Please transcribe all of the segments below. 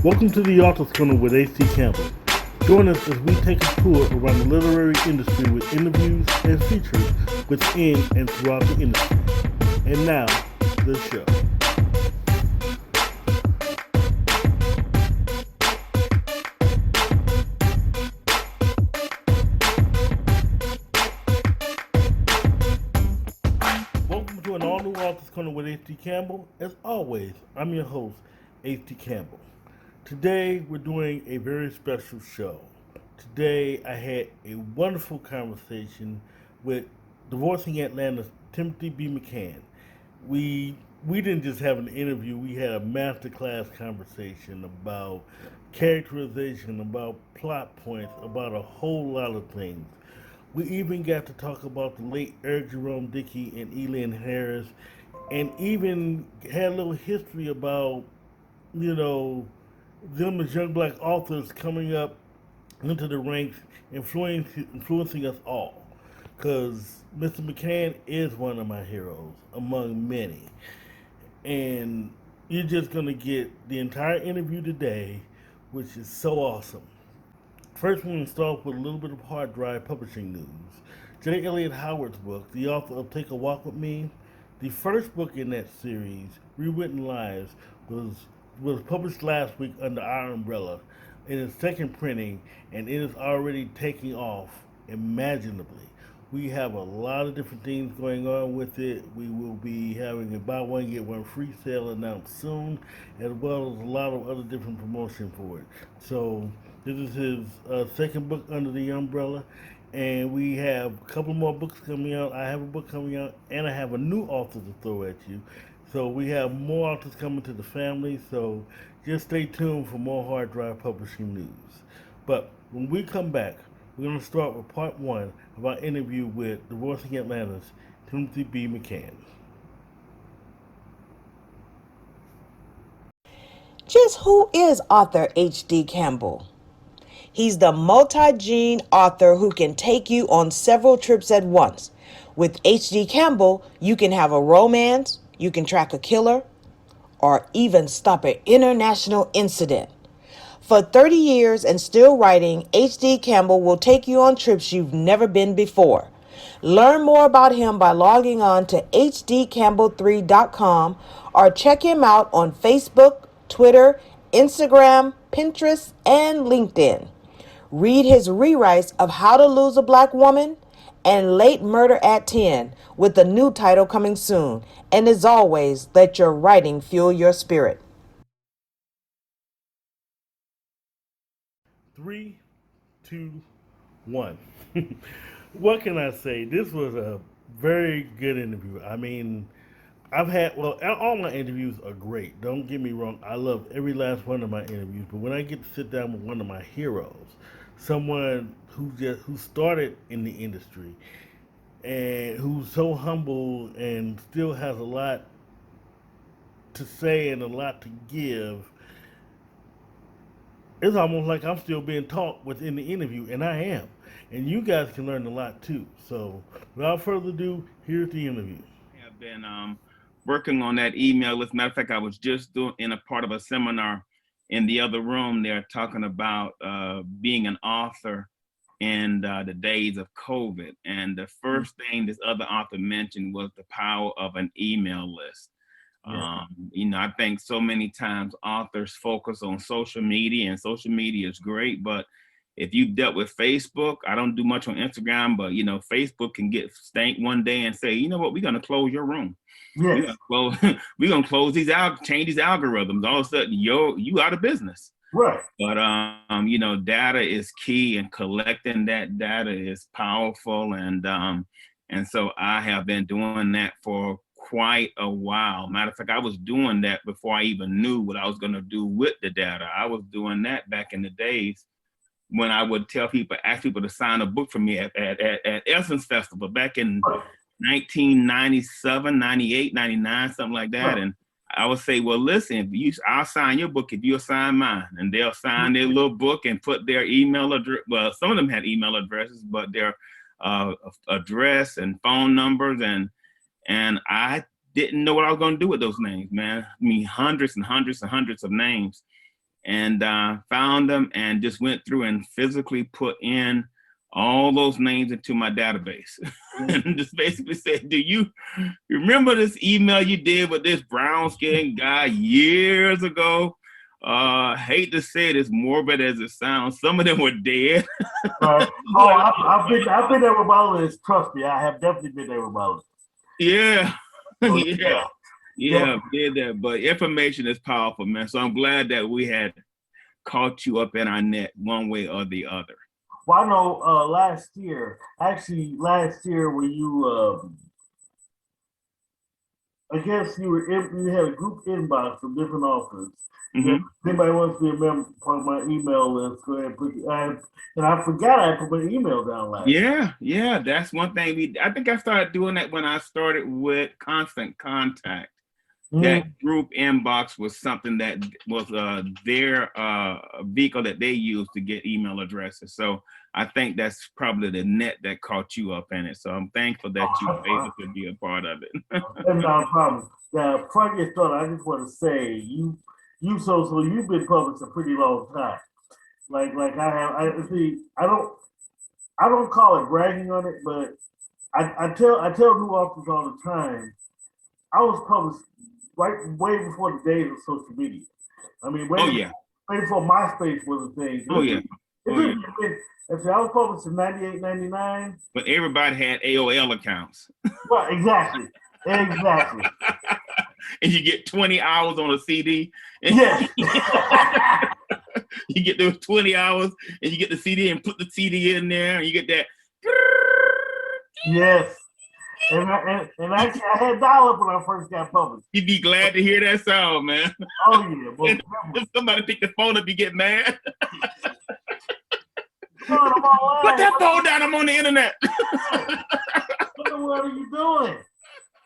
Welcome to the Author's Corner with A.C. Campbell. Join us as we take a tour around the literary industry with interviews and features within and throughout the industry. And now, the show. Welcome to an all-new Author's Corner with A.C. Campbell. As always, I'm your host, A.C. Campbell. Today, we're doing a very special show. Today, I had a wonderful conversation with Divorcing Atlanta's Timothy B. McCann. We we didn't just have an interview, we had a masterclass conversation about characterization, about plot points, about a whole lot of things. We even got to talk about the late Eric Jerome Dickey and Elin Harris, and even had a little history about, you know, them as young black authors coming up into the ranks, influencing us all. Because Mr. McCann is one of my heroes among many. And you're just going to get the entire interview today, which is so awesome. First, we're going to start off with a little bit of hard drive publishing news. J. Elliott Howard's book, the author of Take a Walk with Me, the first book in that series, Rewritten Lives, was published last week under our umbrella in its second printing, and it is already taking off imaginably. We have a lot of different things going on with it. We will be having a buy one get one free sale announced soon, as well as a lot of other different promotion for it. So this is his second book under the umbrella, and we have a couple more books coming out. I have a book coming out, and I have a new author to throw at you. So we have more authors coming to the family. So just stay tuned for more hard drive publishing news. But when we come back, we're going to start with part one of our interview with Divorcing Atlanta's Timothy B. McCann. Just who is author H.D. Campbell? He's the multi-gene author who can take you on several trips at once. With H.D. Campbell, you can have a romance, you can track a killer, or even stop an international incident. For 30 years and still writing, H.D. Campbell will take you on trips you've never been before. Learn more about him by logging on to hdcampbell3.com or check him out on Facebook, Twitter, Instagram, Pinterest, and LinkedIn. Read his rewrites of How to Lose a Black Woman and Late Murder at 10 with a new title coming soon. And as always, let your writing fuel your spirit. 3, 2, 1. What can I say? This was a very good interview. I mean, all my interviews are great. Don't get me wrong. I love every last one of my interviews. But when I get to sit down with one of my heroes, someone who started in the industry and who's so humble and still has a lot to say and a lot to give, it's almost like I'm still being taught within the interview, and I am. And you guys can learn a lot too. So, without further ado, here's the interview. I've been working on that email list. Matter of fact, I was just doing in a part of a seminar in the other room. They're talking about being an author in the days of COVID. And the first thing this other author mentioned was the power of an email list. I think so many times authors focus on social media, and social media is great, but if you dealt with Facebook, I don't do much on Instagram, but Facebook can get stank one day and say, you know what, we're gonna close your room. Yes. We're gonna close these out, change these algorithms. All of a sudden, you out of business. Right. But data is key, and collecting that data is powerful, and so I have been doing that for quite a while. Matter of fact, I was doing that before I even knew what I was going to do with the data. I was doing that back in the days when I would ask people to sign a book for me at Essence Festival back in 1997, 98, 99, something like that. And I would say, well, listen, I'll sign your book if you'll sign mine. And they'll sign their little book and put their email address. Well, some of them had email addresses, but their address and phone numbers. And I didn't know what I was going to do with those names, man. I mean, hundreds and hundreds and hundreds of names. and found them and just went through and physically put in all those names into my database. And just basically said, do you remember this email you did with this brown skinned guy years ago? Hate to say it, as morbid as it sounds, some of them were dead. Right. Oh, I've been there with my list. Trust me, I have definitely been there with my list. Yeah. Oh, Yeah, did that. But information is powerful, man. So I'm glad that we had caught you up in our net one way or the other. Well, I know last year when you, I guess you had a group inbox from different authors. Mm-hmm. If anybody wants to be a member part of my email list, go ahead and put. And I forgot I put my email down last. Yeah, that's one thing I think I started doing that when I started with Constant Contact. That group inbox was something that was their vehicle that they used to get email addresses. So I think that's probably the net that caught you up in it. So I'm thankful that you were able to be a part of it. That's not a problem. Now, before I get started, I just want to say so you've been published a pretty long time. Like I have. I don't call it bragging on it, but I tell new authors all the time. I was published way before the days of social media. I mean, way before MySpace was a thing. I was published in 98, 99. But everybody had AOL accounts. Right, exactly. And you get 20 hours on a CD. Yes. You get those 20 hours and you get the CD and put the CD in there and you get that. Yes. And actually, I had dial-up when I first got published. You'd be glad to hear that sound, man. Oh, yeah. If somebody pick the phone up, you get mad. Son, put that phone down, I'm on the internet. What are you doing?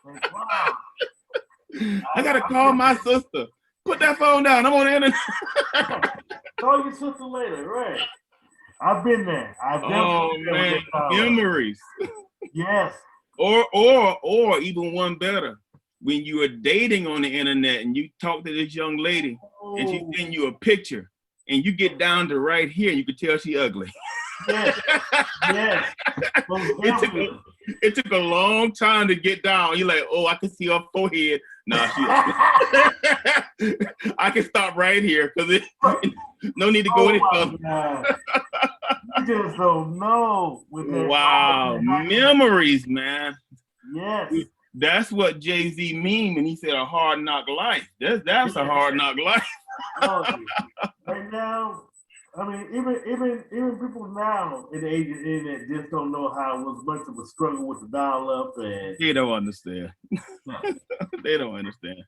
Like, wow. I got to call my sister. Put that phone down, I'm on the internet. Call your sister later, right? I've been there. Man, memories. Yes. Or even one better, when you are dating on the internet and you talk to this young lady and she send you a picture and you get down to right here and you can tell she ugly. Yes. It took a long time to get down. You're like, oh, I can see her forehead. Nah, I can stop right here because no need to go any further. You just don't know. Wow, memories, man. Yes. That's what Jay-Z mean when he said a hard knock life. That's a hard knock life. Right now, I mean, even people now in the age of the internet just don't know how it was much of a struggle with the dial-up and they don't understand. They don't understand.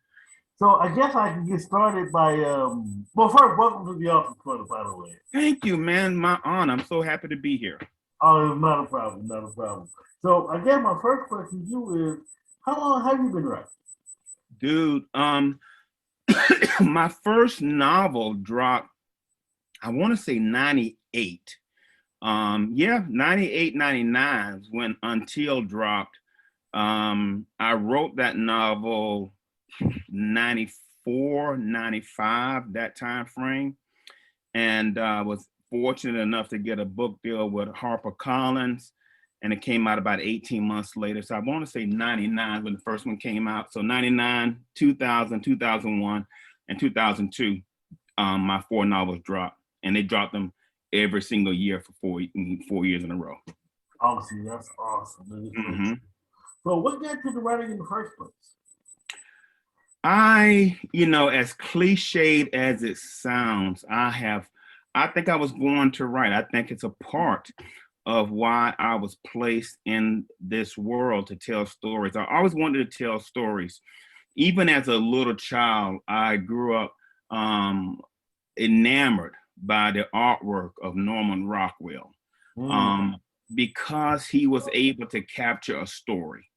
So I guess I can get started by well, first, welcome to the Author Corner, by the way. Thank you, man. My honor. I'm so happy to be here. Oh, not a problem. So I guess my first question to you is, how long have you been writing? Dude, my first novel dropped, I want to say 98. 98, 99 when Until dropped. I wrote that novel 94, 95, that time frame. And was fortunate enough to get a book deal with HarperCollins. And it came out about 18 months later. So I want to say 99 when the first one came out. So 99, 2000, 2001, and 2002, my 4 novels dropped. And they dropped them every single year for 4 years in a row. Obviously, that's awesome. Mm-hmm. So what got you to writing in the first place? As cliched as it sounds, I think I was born to write. I think it's a part of why I was placed in this world to tell stories. I always wanted to tell stories. Even as a little child, I grew up enamored by the artwork of Norman Rockwell because he was able to capture a story.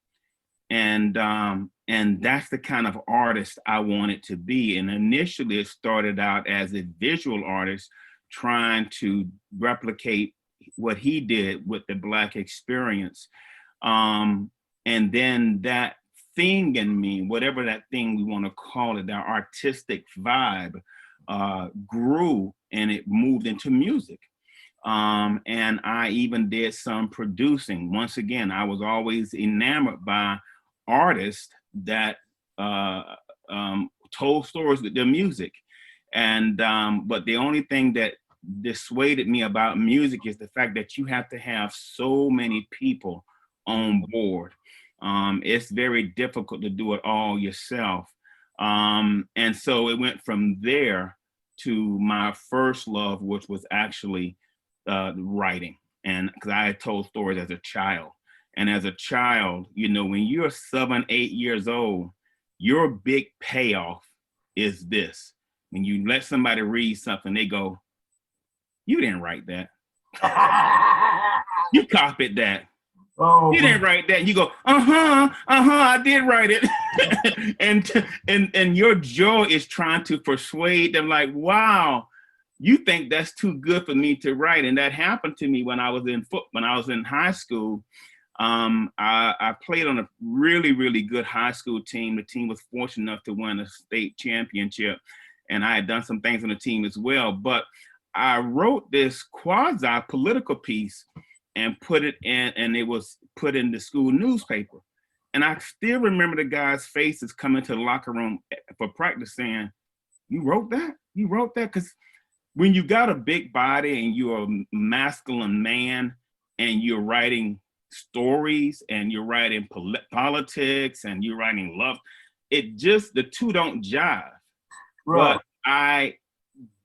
And that's the kind of artist I wanted to be. And initially it started out as a visual artist trying to replicate what he did with the Black experience. And then that thing in me, whatever that thing we want to call it, that artistic vibe, grew and it moved into music. And I even did some producing. Once again, I was always enamored by artists that told stories with their music. And but the only thing that dissuaded me about music is the fact that you have to have so many people on board. It's very difficult to do it all yourself. And so it went from there to my first love, which was actually writing. And because I had told stories as a child. And as a child, you know, when you're 7, 8 years old, your big payoff is this. When you let somebody read something, they go, "You didn't write that. You copied that. Oh, You didn't write that." And you go, I did write it. and your joy is trying to persuade them, like, wow, you think that's too good for me to write. And that happened to me when I was in high school. I played on a really, really good high school team. The team was fortunate enough to win a state championship, and I had done some things on the team as well. But I wrote this quasi-political piece and put it in, and it was put in the school newspaper. And I still remember the guys' faces coming to the locker room for practice saying, "You wrote that? You wrote that?" Because when you got a big body and you're a masculine man and you're writing stories and you're writing politics and you're writing love, it just, the two don't jive. Right. But I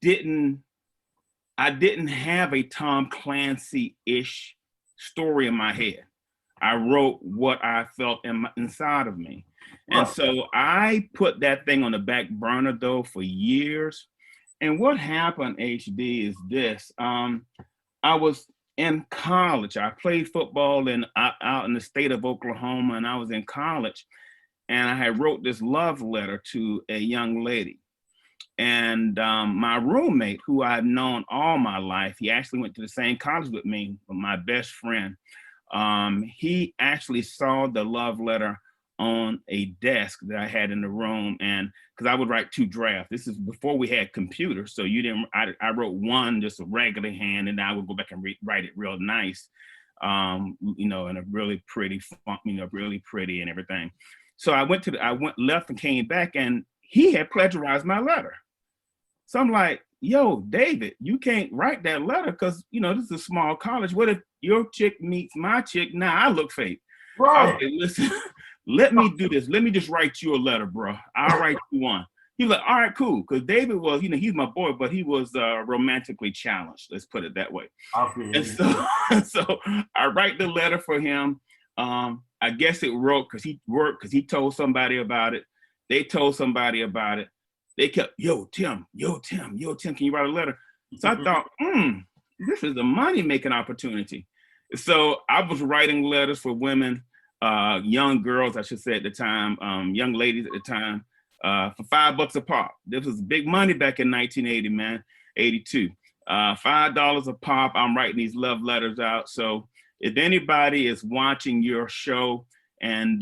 didn't have a Tom Clancy-ish story in my head. I wrote what I felt inside of me. And so I put that thing on the back burner though for years. And what happened, HD, is this. I was in college. I played football out in the state of Oklahoma, and I was in college. And I had wrote this love letter to a young lady. And my roommate, who I've known all my life, he actually went to the same college with me, my best friend. He actually saw the love letter on a desk that I had in the room, and because I would write 2 drafts. This is before we had computers, so I wrote one just a regular hand, and I would go back and write it real nice, you know, in a really pretty font, you know, really pretty and everything. So I went left and came back, and he had plagiarized my letter. So I'm like, "Yo, David, you can't write that letter because, you know, this is a small college. What if your chick meets my chick? Now I look fake." Right. I was like, "Listen, let me do this. Let me just write you a letter, bro. I'll write you one." He was like, "All right, cool." Because David was, you know, he's my boy, but he was romantically challenged. Let's put it that way. And so I write the letter for him. I guess it wrote because he told somebody about it. They told somebody about it. They kept, "Yo, Tim, can you write a letter?" So I thought, this is a money-making opportunity. So I was writing letters for women, young girls, I should say at the time, young ladies at the time, for $5 a pop. This was big money back in 1980, man, 82. $5 a pop, I'm writing these love letters out. So if anybody is watching your show and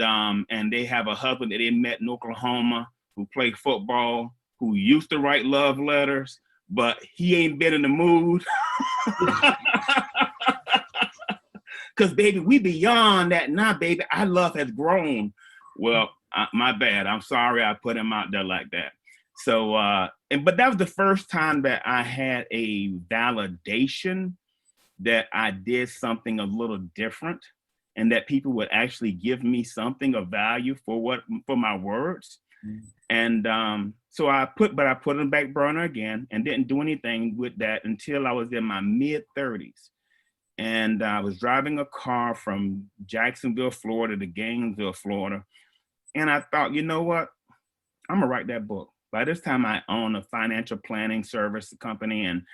they have a husband that they met in Oklahoma who played football, who used to write love letters, but he ain't been in the mood. Because, baby, we beyond that now, baby. Our love has grown. Well, my bad. I'm sorry I put him out there like that. So, but that was the first time that I had a validation that I did something a little different and that people would actually give me something of value for my words. And so I put it on the back burner again and didn't do anything with that until I was in my mid-30s. And I was driving a car from Jacksonville, Florida to Gainesville, Florida. And I thought, you know what? I'm gonna write that book. By this time I owned a financial planning service company and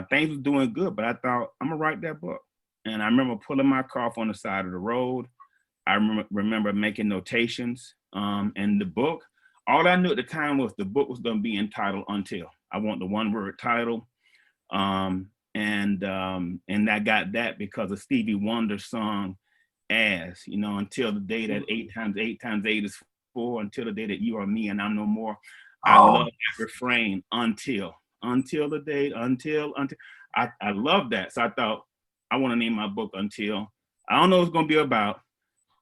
things was doing good, but I thought I'm gonna write that book. And I remember pulling my car off on the side of the road. I remember making notations. And the book, all I knew at the time was the book was gonna be entitled Until. I want the one-word title. And I got that because of Stevie Wonder's song, As, you know, until the day that 8 times 8 times 8 is 4, until the day that you are me and I'm no more. I love that refrain, until the day, until. I love that. So I thought, I want to name my book Until. I don't know what it's going to be about.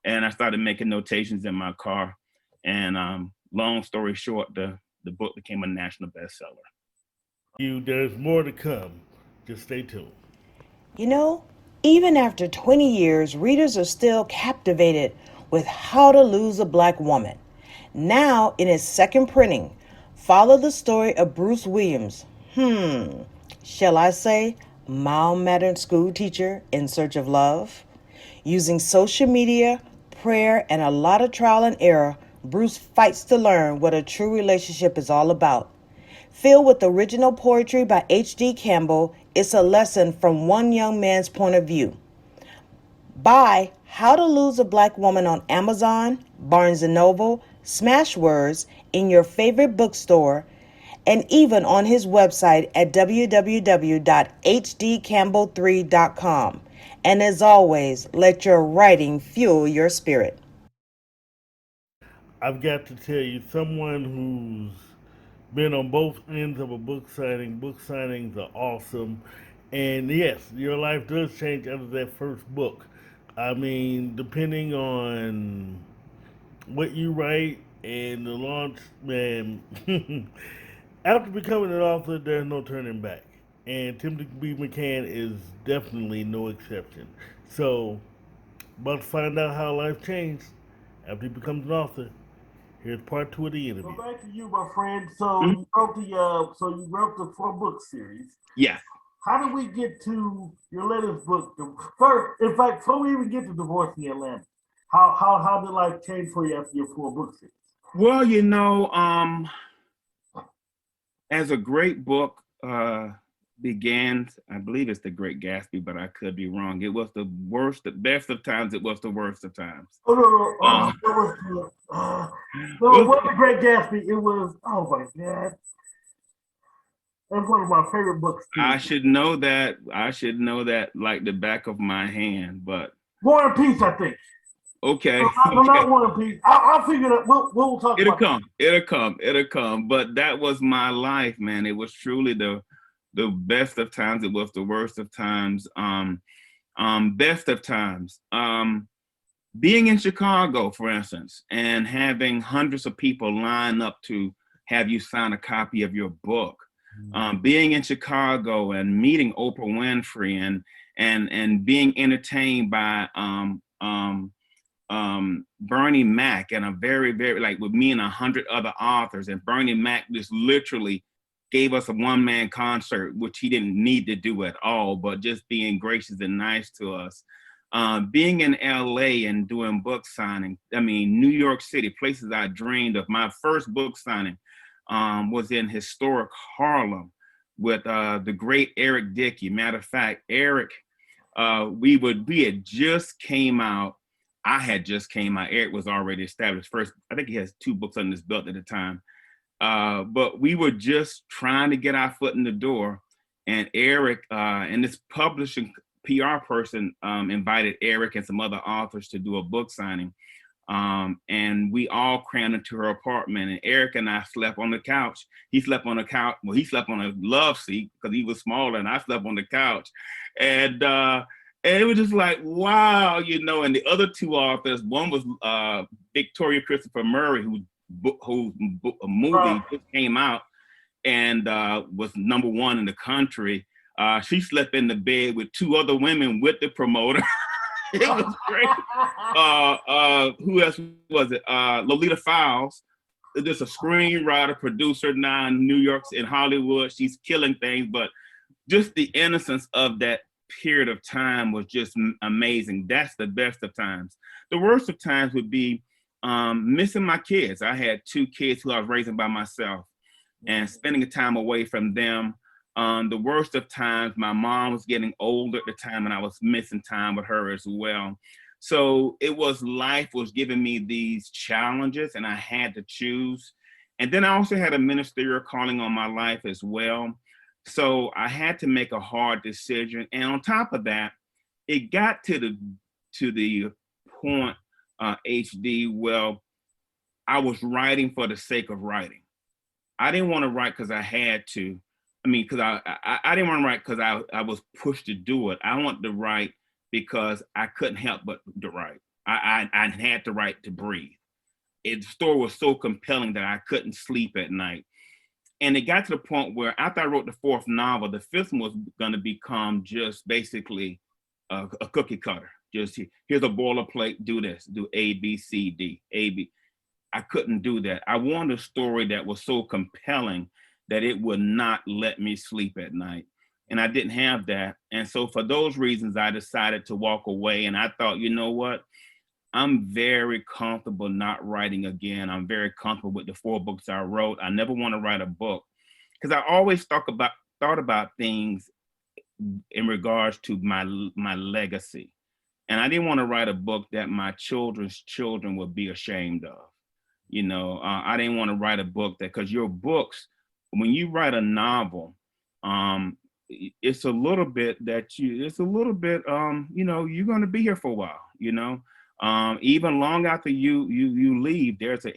And I started making notations in my car. And long story short, the book became a national bestseller. There's more to come. Just stay tuned. You know, even after 20 years, readers are still captivated with How to Lose a Black Woman. Now, in its second printing, follow the story of Bruce Williams. Shall I say, mild-mannered school teacher in search of love? Using social media, prayer, and a lot of trial and error, Bruce fights to learn what a true relationship is all about. Filled with original poetry by H.D. Campbell, it's a lesson from one young man's point of view. Buy How to Lose a Black Woman on Amazon, Barnes & Noble, Smashwords, in your favorite bookstore, and even on his website at www.hdcampbell3.com. And as always, let your writing fuel your spirit. I've got to tell you, someone who's been on both ends of a book signing. Book signings are awesome. And yes, your life does change after that first book. I mean, depending on what you write and the launch, man, after becoming an author, there's no turning back. And Timothy B. McCann is definitely no exception. So, about to find out how life changed after he becomes an author. Here's part 2 of the interview. So back to you, my friend. So you wrote the 4-book series. Yes. How did we get to your latest book? First, in fact, before we even get to Divorcing Atlanta, how did life change for you after your 4-book series? Well, as a great book began, I believe it's The Great Gatsby, but I could be wrong. It was the worst, the best of times. It was the worst of times. Oh no! No, it wasn't The Great Gatsby. It was, oh my God. That's one of my favorite books too. I should know that like the back of my hand, but War and Peace, I think. Okay. No, not War and Peace. I'll figure it out. We'll talk It'll about come. It'll come. But that was my life, man. It was truly the best of times. It was the worst of times. Best of times. Being in Chicago, for instance, and having hundreds of people line up to have you sign a copy of your book. Being in Chicago and meeting Oprah Winfrey and being entertained by Bernie Mac and a very, very, like with me and 100 other authors, and Bernie Mac just literally gave us a one-man concert, which he didn't need to do at all, but just being gracious and nice to us. Being in LA and doing book signing, I mean, New York City, places I dreamed of. My first book signing was in historic Harlem with the great Eric Dickey. Matter of fact, Eric, we had just came out. I had just came out. Eric was already established. First, I think he has 2 books under his belt at the time. But we were just trying to get our foot in the door. And Eric and this publishing PR person invited Eric and some other authors to do a book signing. And we all crammed into her apartment, and Eric and I slept on the couch. He slept on the couch. Well, he slept on a love seat because he was smaller, and I slept on the couch. And it was just like, wow, and the other 2 authors, one was Victoria Christopher Murray, whose movie just came out and was #1 in the country. She slept in the bed with 2 other women with the promoter. It was great. Who else was it? Lolita Fowles, just a screenwriter, producer now in New York, in Hollywood. She's killing things, but just the innocence of that period of time was just amazing. That's the best of times. The worst of times would be missing my kids. I had 2 kids who I was raising by myself and spending time away from them. The worst of times, my mom was getting older at the time and I was missing time with her as well. So life was giving me these challenges and I had to choose. And then I also had a ministerial calling on my life as well. So I had to make a hard decision. And on top of that, it got to the point, HD, well, I was writing for the sake of writing. I didn't want to write because I had to. I mean, because I didn't want to write because I was pushed to do it. I wanted to write because I couldn't help but to write. I had to write to breathe. The story was so compelling that I couldn't sleep at night. And it got to the point where after I wrote the fourth novel, the fifth one was going to become just basically a cookie cutter. Just here's a boilerplate, do this, do A, B, C, D, A, B. I couldn't do that. I wanted a story that was so compelling that it would not let me sleep at night. And I didn't have that. And so for those reasons, I decided to walk away. And I thought, you know what? I'm very comfortable not writing again. I'm very comfortable with the 4 books I wrote. I never want to write a book because I always thought about things in regards to my legacy. And I didn't want to write a book that my children's children would be ashamed of. You know, I didn't want to write a book that, because your books, when you write a novel, it's a little bit, you know, you're going to be here for a while, you know. Even long after you leave, there's an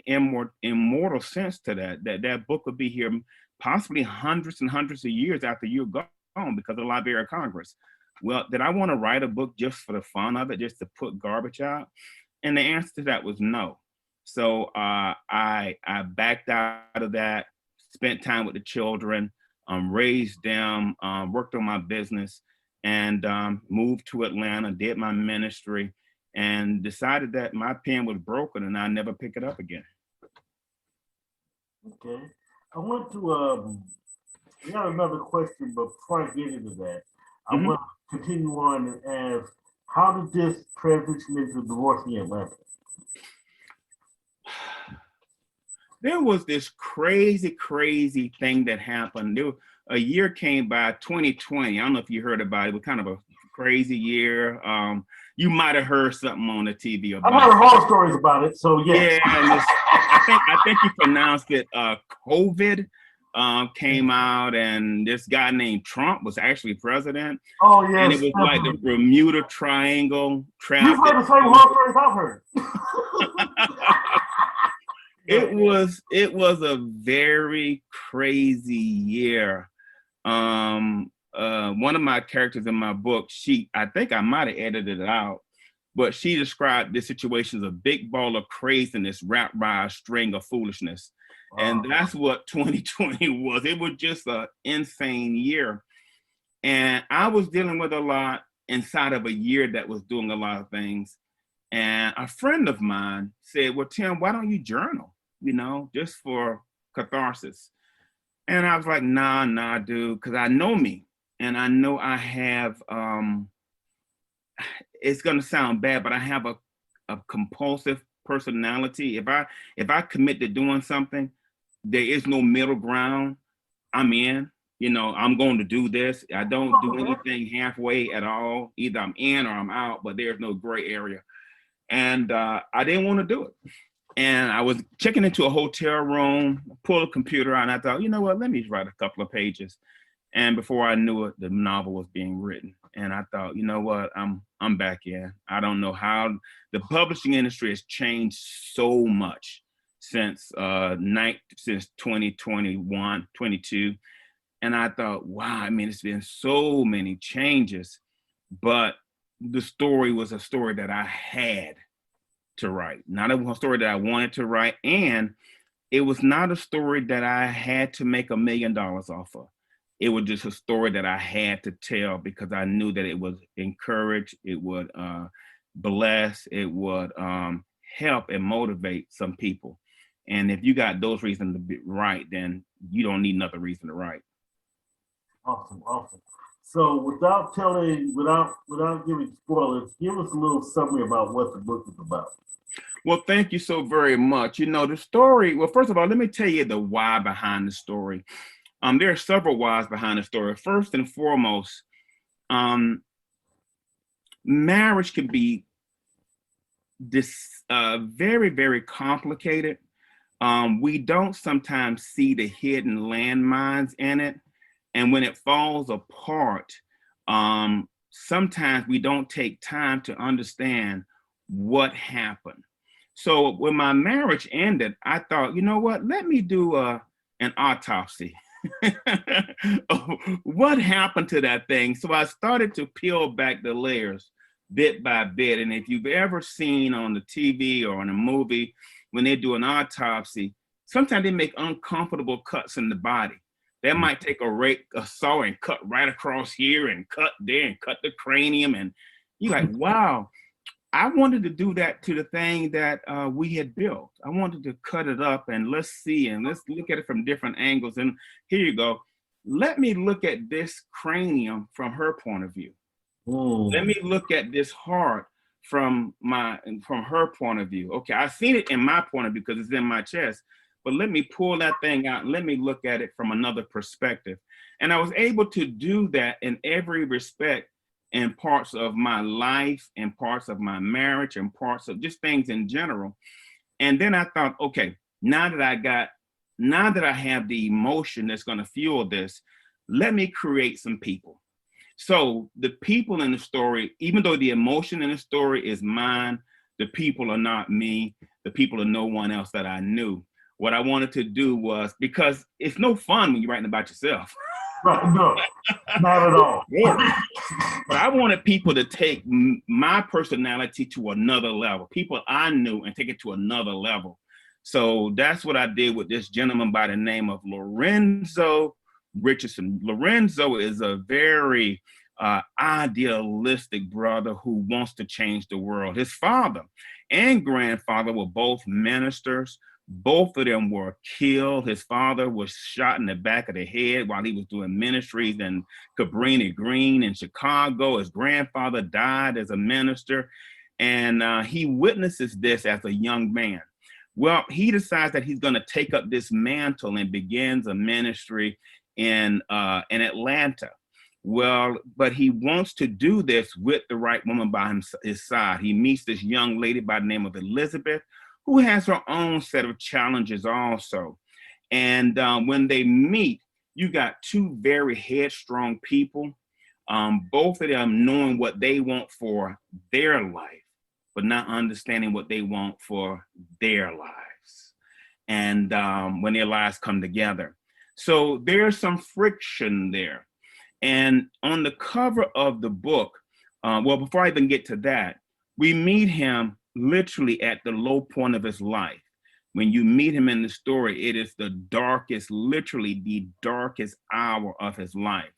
immortal sense to that book will be here possibly hundreds and hundreds of years after you're gone because of the Library of Congress. Well, did I want to write a book just for the fun of it, just to put garbage out? And the answer to that was no. So I backed out of that, spent time with the children, raised them, worked on my business, and moved to Atlanta, did my ministry, and decided that my pen was broken and I'd never pick it up again. Okay. I want to, I got another question, but before I get into that, I want to continue on and ask, how did this transition into divorcing Atlanta? There was this crazy thing that happened. A year came by, 2020. I don't know if you heard about it. It was kind of a crazy year. You might have heard something on the TV about it. I've heard horror stories about it, so yes. Yeah, and I think you pronounced it COVID. Came out, and this guy named Trump was actually president. Oh yes, and it was like the Bermuda Triangle. You've heard the same horror stories I've heard. It was a very crazy year. One of my characters in my book, I think I might have edited it out, but she described this situation as a big ball of craziness wrapped by a string of foolishness. And that's what 2020 was. It was just an insane year. And I was dealing with a lot inside of a year that was doing a lot of things. And a friend of mine said, well, Tim, why don't you journal, you know, just for catharsis? And I was like, nah, dude, because I know me. And I know I have, it's going to sound bad, but I have a compulsive personality. If I commit to doing something, there is no middle ground. I'm in, you know, I'm going to do this. I don't do anything halfway at all. Either I'm in or I'm out, but there's no gray area. And I didn't want to do it. And I was checking into a hotel room, pulled a computer out, and I thought, you know what, let me write a couple of pages. And before I knew it, the novel was being written. And I thought, you know what, I'm back in. I don't know how the publishing industry has changed so much since 2021, 22. And I thought, wow, I mean, it's been so many changes, but the story was a story that I had to write, not a story that I wanted to write. And it was not a story that I had to make $1 million off of. It was just a story that I had to tell because I knew that it would encourage, it would bless, it would help and motivate some people. And if you got those reasons to write, then you don't need another reason to write. Awesome. So without giving spoilers, give us a little summary about what the book is about. Well, thank you so very much. You know, the story, well, first of all, let me tell you the why behind the story. There are several whys behind the story. First and foremost, marriage can be very, very complicated. We don't sometimes see the hidden landmines in it. And when it falls apart, sometimes we don't take time to understand what happened. So when my marriage ended, I thought, you know what, let me do an an autopsy. What happened to that thing? So I started to peel back the layers bit by bit. And if you've ever seen on the TV or in a movie, when they do an autopsy, sometimes they make uncomfortable cuts in the body. They might take a saw and cut right across here and cut there and cut the cranium. And you're like, wow, I wanted to do that to the thing that we had built. I wanted to cut it up and let's see, and let's look at it from different angles. And here you go. Let me look at this cranium from her point of view. Let me look at this heart from her point of view. Okay, I've seen it in my point of view because it's in my chest, but let me pull that thing out and let me look at it from another perspective. And I was able to do that in every respect, in parts of my life, in parts of my marriage, and parts of just things in general. And then I thought, okay, now that I have the emotion that's going to fuel this, let me create some people. So the people in the story, even though the emotion in the story is mine, the people are not me, the people are no one else that I knew. What I wanted to do was, because it's no fun when you're writing about yourself. Right, no, not at all. But I wanted people to take my personality to another level, people I knew, and take it to another level. So that's what I did with this gentleman by the name of Lorenzo Richardson. Lorenzo is a very idealistic brother who wants to change the world. His father and grandfather were both ministers. Both of them were killed. His father was shot in the back of the head while he was doing ministries in Cabrini Green in Chicago. His grandfather died as a minister, and he witnesses this as a young man. Well, he decides that he's going to take up this mantle and begins a ministry in Atlanta. Well, but he wants to do this with the right woman by his side. He meets this young lady by the name of Elizabeth, who has her own set of challenges also. And when they meet, you got two very headstrong people, both of them knowing what they want for their life, but not understanding what they want for their lives. And when their lives come together. So there's some friction there. And on the cover of the book, well, before I even get to that, we meet him literally at the low point of his life. When you meet him in the story, it is the darkest, literally the darkest hour of his life.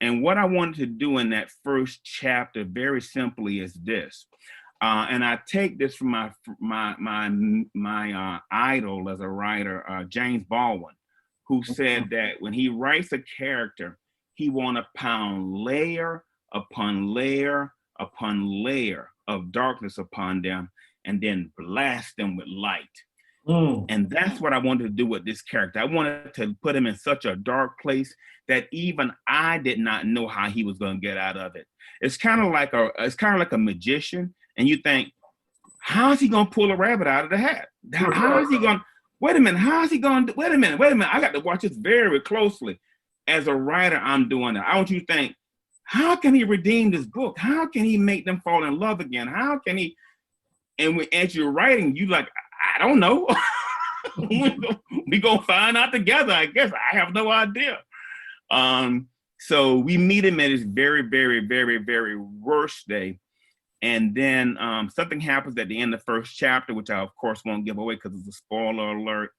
And what I wanted to do in that first chapter, very simply, is this. And I take this from my idol as a writer, James Baldwin, who said that when he writes a character, he want to pound layer upon layer upon layer of darkness upon them and then blast them with light. And that's what I wanted to do with this character. I wanted to put him in such a dark place that even I did not know how he was going to get out of it. It's kind of like a magician, and you think, how is he going to pull a rabbit out of the hat? How is he going? Wait a minute. How is he going? Wait a minute. I got to watch this very closely. As a writer, I'm doing that. I want you to think, how can he redeem this book? How can he make them fall in love again? How can he? And as you're writing, you like, I don't know. We gonna find out together, I guess. I have no idea. So we meet him at his very, very, very, very worst day. And then something happens at the end of the first chapter, which I, of course, won't give away because it's a spoiler alert.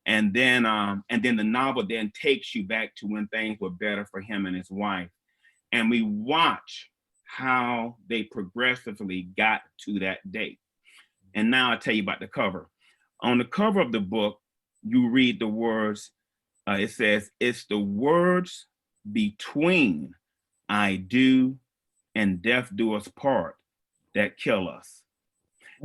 And then the novel then takes you back to when things were better for him and his wife. And we watch how they progressively got to that date. And now I'll tell you about the cover. On the cover of the book, you read the words, it says, it's the words between I do and death do us part that kill us.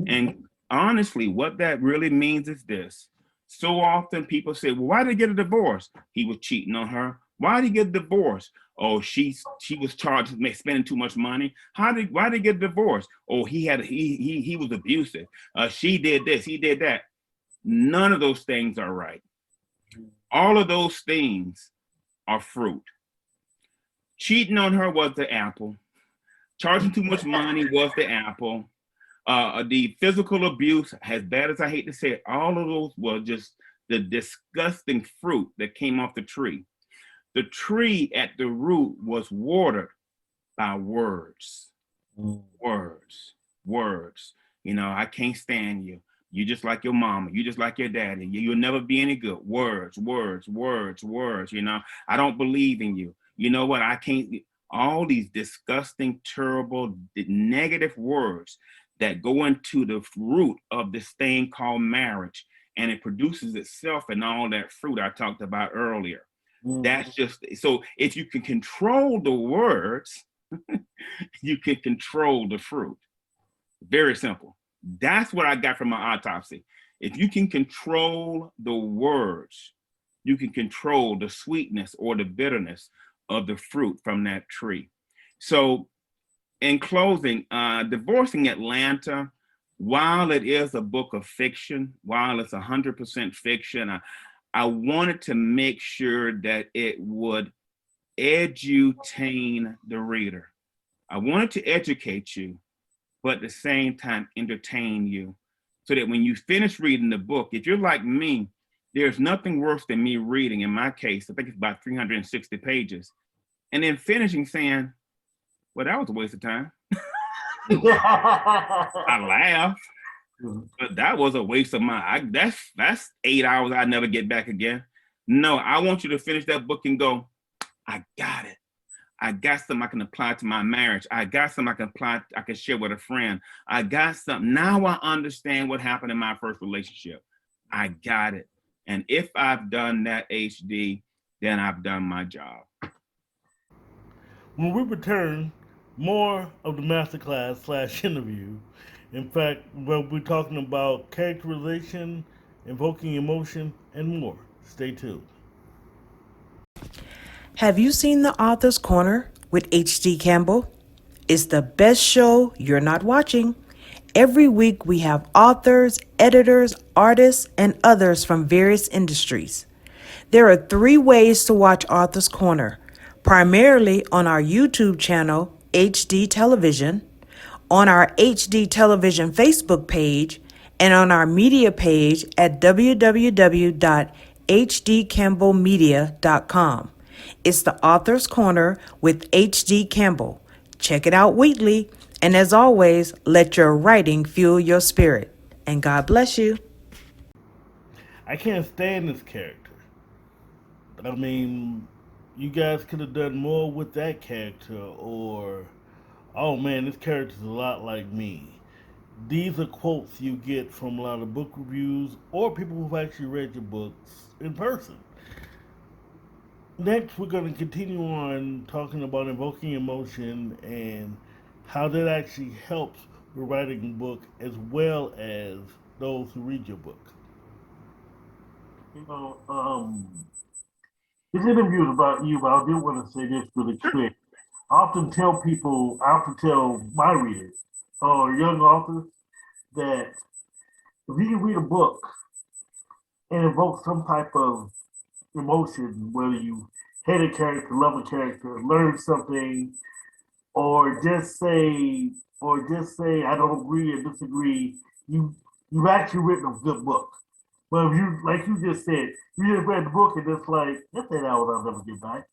And honestly, what that really means is this. So often people say, well, why did he get a divorce? He was cheating on her. Why did he get a divorce? Oh, she was charged with spending too much money. Why did he get a divorce? Oh, he was abusive. She did this, he did that. None of those things are right. All of those things are fruit. Cheating on her was the apple. Charging too much money was the apple. The physical abuse, as bad as I hate to say it, all of those were just the disgusting fruit that came off the tree. The tree at the root was watered by words, words, words. You know, I can't stand you. You just like your mama. You just like your daddy. You'll never be any good. Words, words, words, words. You know, I don't believe in you. You know what? I can't. All these disgusting, terrible, negative words that go into the root of this thing called marriage, and it produces itself in all that fruit I talked about earlier. That's just so. If you can control the words, you can control the fruit. Very simple. That's what I got from my autopsy. If you can control the words, you can control the sweetness or the bitterness of the fruit from that tree. So in closing, Divorcing Atlanta, while it is a book of fiction, while it's 100% fiction, I wanted to make sure that it would edutain the reader. I wanted to educate you, but at the same time entertain you, so that when you finish reading the book, if you're like me, there's nothing worse than me reading, in my case, I think it's about 360 pages, and then finishing saying, well, that was a waste of time. I laugh, but that was a waste of my, that's 8 hours I'd never get back again. No, I want you to finish that book and go, I got it. I got something I can apply to my marriage. I got something I can share with a friend. I got something. Now I understand what happened in my first relationship. I got it. And if I've done that, HD, then I've done my job. When we return, more of the masterclass / interview. In fact, we'll be talking about characterization, invoking emotion, and more. Stay tuned. Have you seen The Author's Corner with H.D. Campbell? It's the best show you're not watching. Every week we have authors, editors, artists, and others from various industries. There are 3 ways to watch Author's Corner, primarily on our YouTube channel, HD Television, on our HD Television Facebook page, and on our media page at www.hdcampbellmedia.com. It's the Author's Corner with H.D. Campbell. Check it out weekly, and as always, let your writing fuel your spirit. And God bless you. I can't stand this character. I mean, you guys could have done more with that character, or, oh man, this character's a lot like me. These are quotes you get from a lot of book reviews or people who've actually read your books in person. Next, we're going to continue on talking about invoking emotion and how that actually helps with writing a book as well as those who read your book. You know, this interview is about you, but I do want to say this really quick. I often tell my readers or young authors that if you can read a book and evoke some type of emotion, whether you hate a character, love a character, learn something, or just say I don't agree or disagree, you've actually written a good book. But if you, like you just said, you just read the book and it's like, that's 8 hours I'll never get back.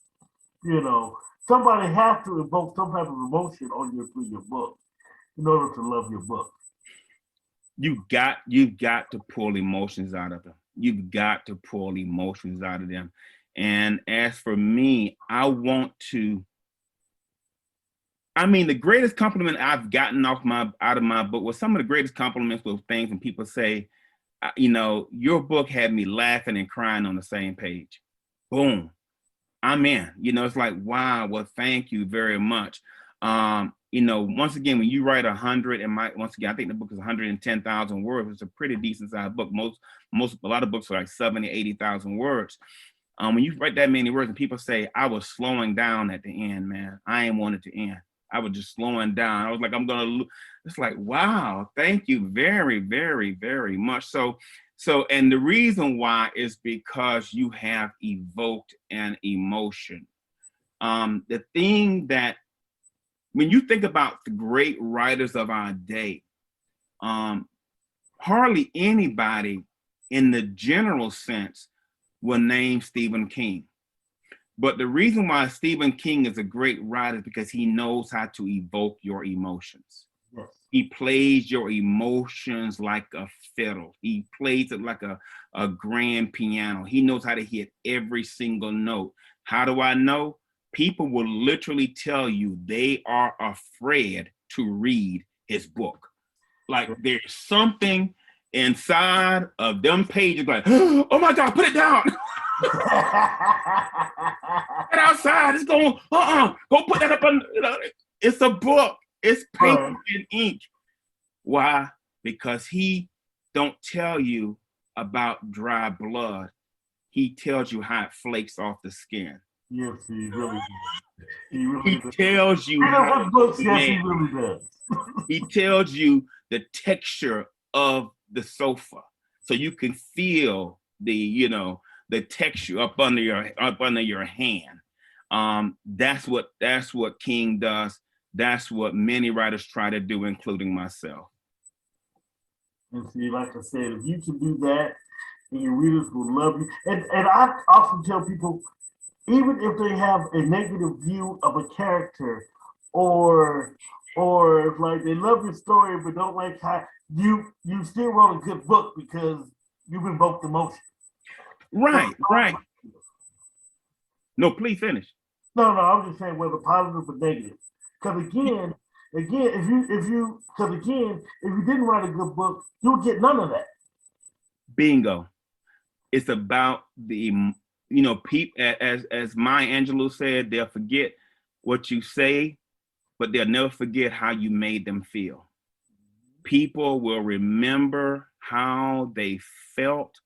You know, somebody has to evoke some type of emotion on through your book in order to love your book. You've got to pull emotions out of them. You've got to pull emotions out of them. And as for me, the greatest compliment I've gotten out of my book was some of the greatest compliments with things when people say, your book had me laughing and crying on the same page. Boom. I'm in. It's like, wow, well, thank you very much. Once again, when you write 100, once again, I think the book is 110,000 words. It's a pretty decent sized book. A lot of books are like 70, 80,000 words. When you write that many words and people say, I was slowing down at the end, man, I ain't wanted to end. I was just slowing down. I was like, it's like, wow, thank you very, very, very much. So, and the reason why is because you have evoked an emotion. The thing that, when you think about the great writers of our day, hardly anybody in the general sense, will name Stephen King. But the reason why Stephen King is a great writer is because he knows how to evoke your emotions. Yes. He plays your emotions like a fiddle. He plays it like a grand piano. He knows how to hit every single note. How do I know? People will literally tell you they are afraid to read his book. Like there's something inside of them pages like, oh my God, put it down. Get outside. It's going, go put that up on, it's a book. It's paper and ink. Why? Because he don't tell you about dry blood. He tells you how it flakes off the skin. Yes, he really does. He tells you how books, yes, he really does. He tells you the texture of the sofa, so you can feel the texture up under your hand. That's what King does. That's what many writers try to do, including myself. And see, like I said, if you can do that, and your readers will love you. And I often tell people, even if they have a negative view of a character, or if like they love your story but don't like how you still wrote a good book because you've invoked emotion. Right. No, please finish. No, I was just saying whether positive or negative. Because again, if you didn't write a good book, you would get none of that. Bingo. It's about the, as Maya Angelou said, they'll forget what you say, but they'll never forget how you made them feel. People will remember how they felt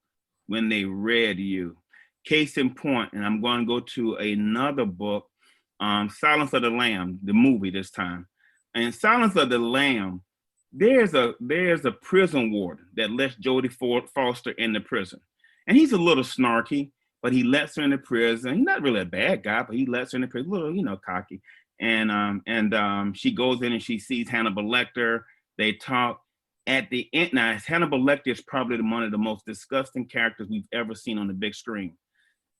when they read you. Case in point, and I'm going to go to another book, Silence of the Lamb, the movie this time. And Silence of the Lamb, there's a prison warden that lets Jodie Foster in the prison. And he's a little snarky, but he lets her in the prison. He's not really a bad guy, but he lets her in the prison, a little, cocky. And she goes in and she sees Hannibal Lecter. They talk. At the end, now Hannibal Lecter is probably one of the most disgusting characters we've ever seen on the big screen.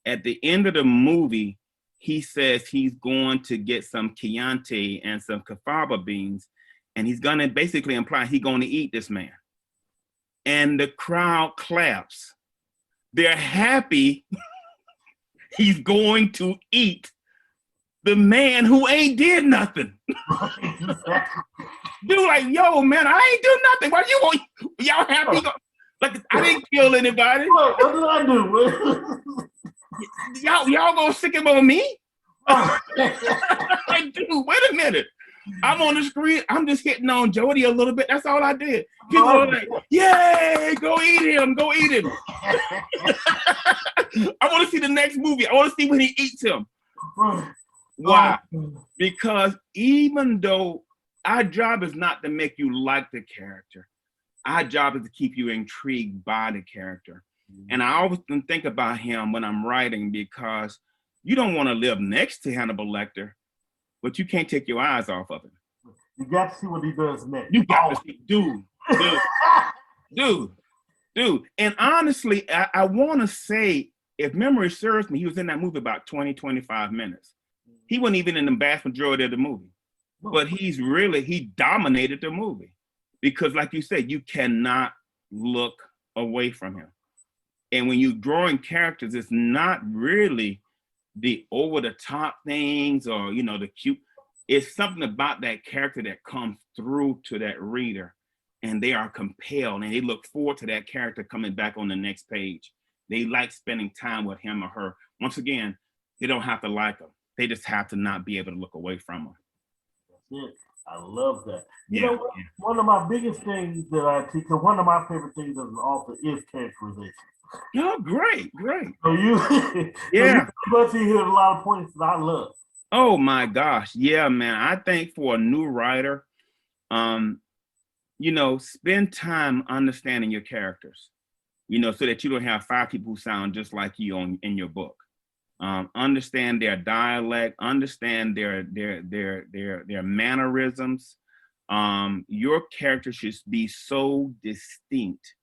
At the end of the movie, he says he's going to get some Chianti and some kafaba beans, and he's going to basically imply he's going to eat this man. And the crowd claps. They're happy he's going to eat the man who ain't did nothing. Dude, like, yo, man, I ain't do nothing. Why y'all happy? Like, I didn't kill anybody. What did I do? Y'all gonna stick him on me? Like, dude, wait a minute. I'm on the screen. I'm just hitting on Jodie a little bit. That's all I did. People are like, yay, go eat him. Go eat him. I want to see the next movie. I want to see when he eats him. Why? Because even though our job is not to make you like the character, our job is to keep you intrigued by the character. And I always think about him when I'm writing, because you don't want to live next to Hannibal Lecter, but you can't take your eyes off of him. You got to see what he does next. You got to see, dude. And honestly, I want to say, if memory serves me, he was in that movie about 20, 25 minutes. He wasn't even in the vast majority of the movie, but he dominated the movie, because like you said, you cannot look away from him. And when you're drawing characters, it's not really the over-the-top things or, the cute. It's something about that character that comes through to that reader, and they are compelled and they look forward to that character coming back on the next page. They like spending time with him or her. Once again, they don't have to like them. They just have to not be able to look away from them. That's it. I love that. You know, one of my biggest things that I teach, one of my favorite things as an author is characterization. Oh, great. So you hear a lot of points that I love. Oh my gosh. Yeah, man. I think for a new writer, spend time understanding your characters, so that you don't have 5 people who sound just like you in your book. Understand their dialect, understand their mannerisms. Your character should be so distinct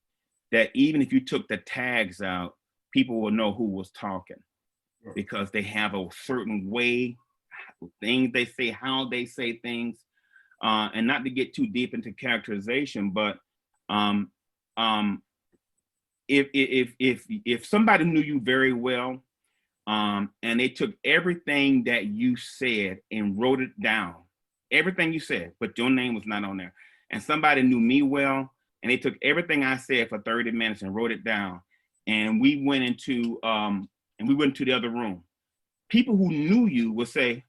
that even if you took the tags out, people will know who was talking, because they have a certain way, things they say, how they say things, and not to get too deep into characterization, but if somebody knew you very well, and they took everything that you said and wrote it down, everything you said, but your name was not on there, and somebody knew me well, and they took everything I said for 30 minutes and wrote it down, and we went into the other room, people who knew you would say,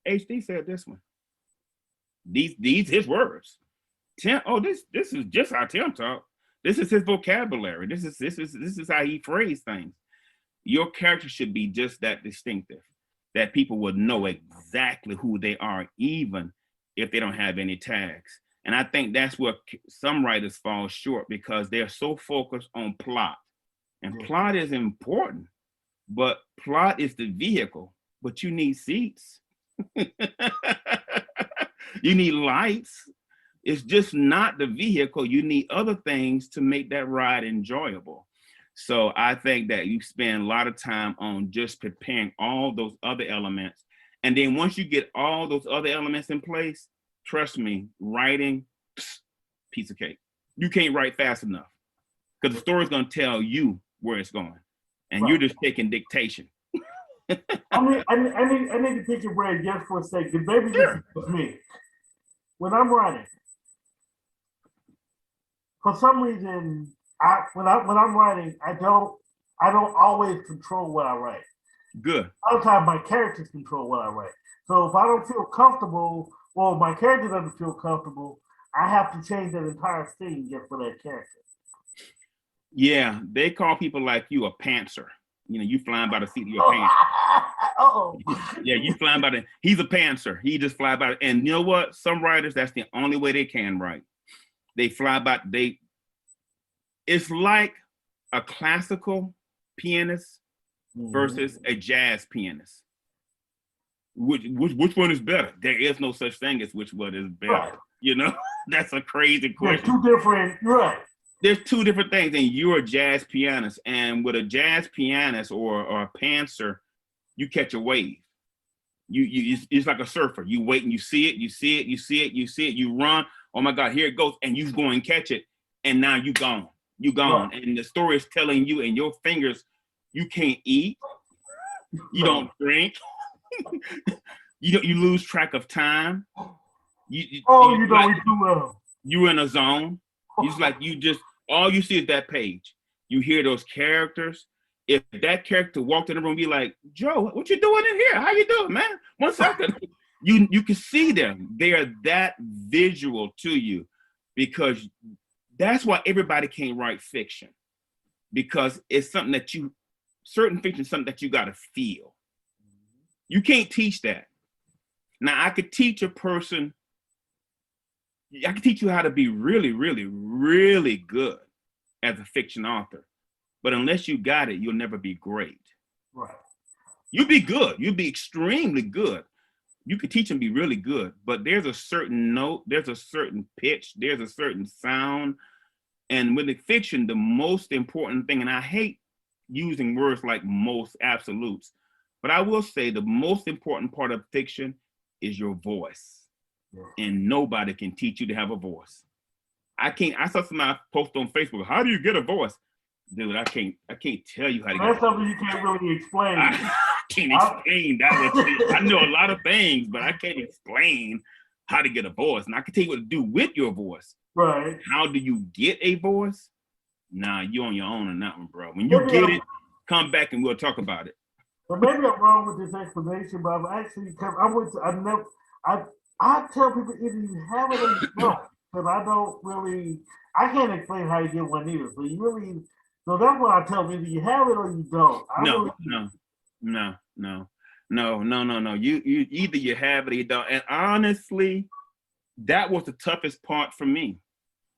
HD said this one. These his words. Tim, oh, this is just how Tim talk. This is his vocabulary. This is how he phrased things. Your character should be just that distinctive, that people would know exactly who they are, even if they don't have any tags. And I think that's where some writers fall short, because they're so focused on plot. And plot is important, but plot is the vehicle, but you need seats. You need lights. It's just not the vehicle. You need other things to make that ride enjoyable. So I think that you spend a lot of time on just preparing all those other elements. And then once you get all those other elements in place, trust me, writing, piece of cake. You can't write fast enough, because the story's going to tell you where it's going, and you're just taking dictation. I need to pick your brain just for a second. Maybe this is me. When I'm writing, for some reason, when I'm writing, I don't always control what I write. Good. A lot of times my characters control what I write. So if I don't feel comfortable, or my character doesn't feel comfortable, I have to change that entire scene just for that character. Yeah, they call people like you a pantser. You know, you flying by the seat of your pants. Oh. Yeah, you flying by he's a pantser. He just fly by. And you know what? Some writers, that's the only way they can write. They fly by, it's like a classical pianist versus a jazz pianist. Which one is better? There is no such thing as which one is better. Right. You know, that's a crazy question. They're two different, right. There's two different things, and you're a jazz pianist, and with a jazz pianist or a pantser, you catch a wave. It's like a surfer. You wait and you see it, you run. Oh my God, here it goes, and you go and catch it, and now you gone. Right. And the story is telling you, and your fingers, you can't eat, you don't drink, you lose track of time. You're in a zone. It's like all you see is that page. You hear those characters. If that character walked in the room and be like, Joe, what you doing in here? How you doing, man? 1 second. You can see them. They are that visual to you, because that's why everybody can't write fiction, because it's something that certain fiction is something that you got to feel. You can't teach that. Now, I could teach a person, I can teach you how to be really, really, really good as a fiction author. But unless you got it, you'll never be great. Right. You'll be good. You'll be extremely good. You can teach them to be really good, but there's a certain note, there's a certain pitch, there's a certain sound. And with the fiction, the most important thing, and I hate using words like most absolutes, but I will say the most important part of fiction is your voice. And nobody can teach you to have a voice. I saw somebody post on Facebook, how do you get a voice? Dude, I can't tell you how to get a voice. That's something you can't really explain. I can't explain that. I know a lot of things, but I can't explain how to get a voice. And I can tell you what to do with your voice. Right. How do you get a voice? Nah, you on your own on that one, bro. When you get it, come back and we'll talk about it. But maybe I'm wrong with this explanation, but I'm actually, I tell people either you have it or you don't, because I can't explain how you get one either. So that's what I tell them, either you have it or you don't. No. You either you have it or you don't. And honestly, that was the toughest part for me,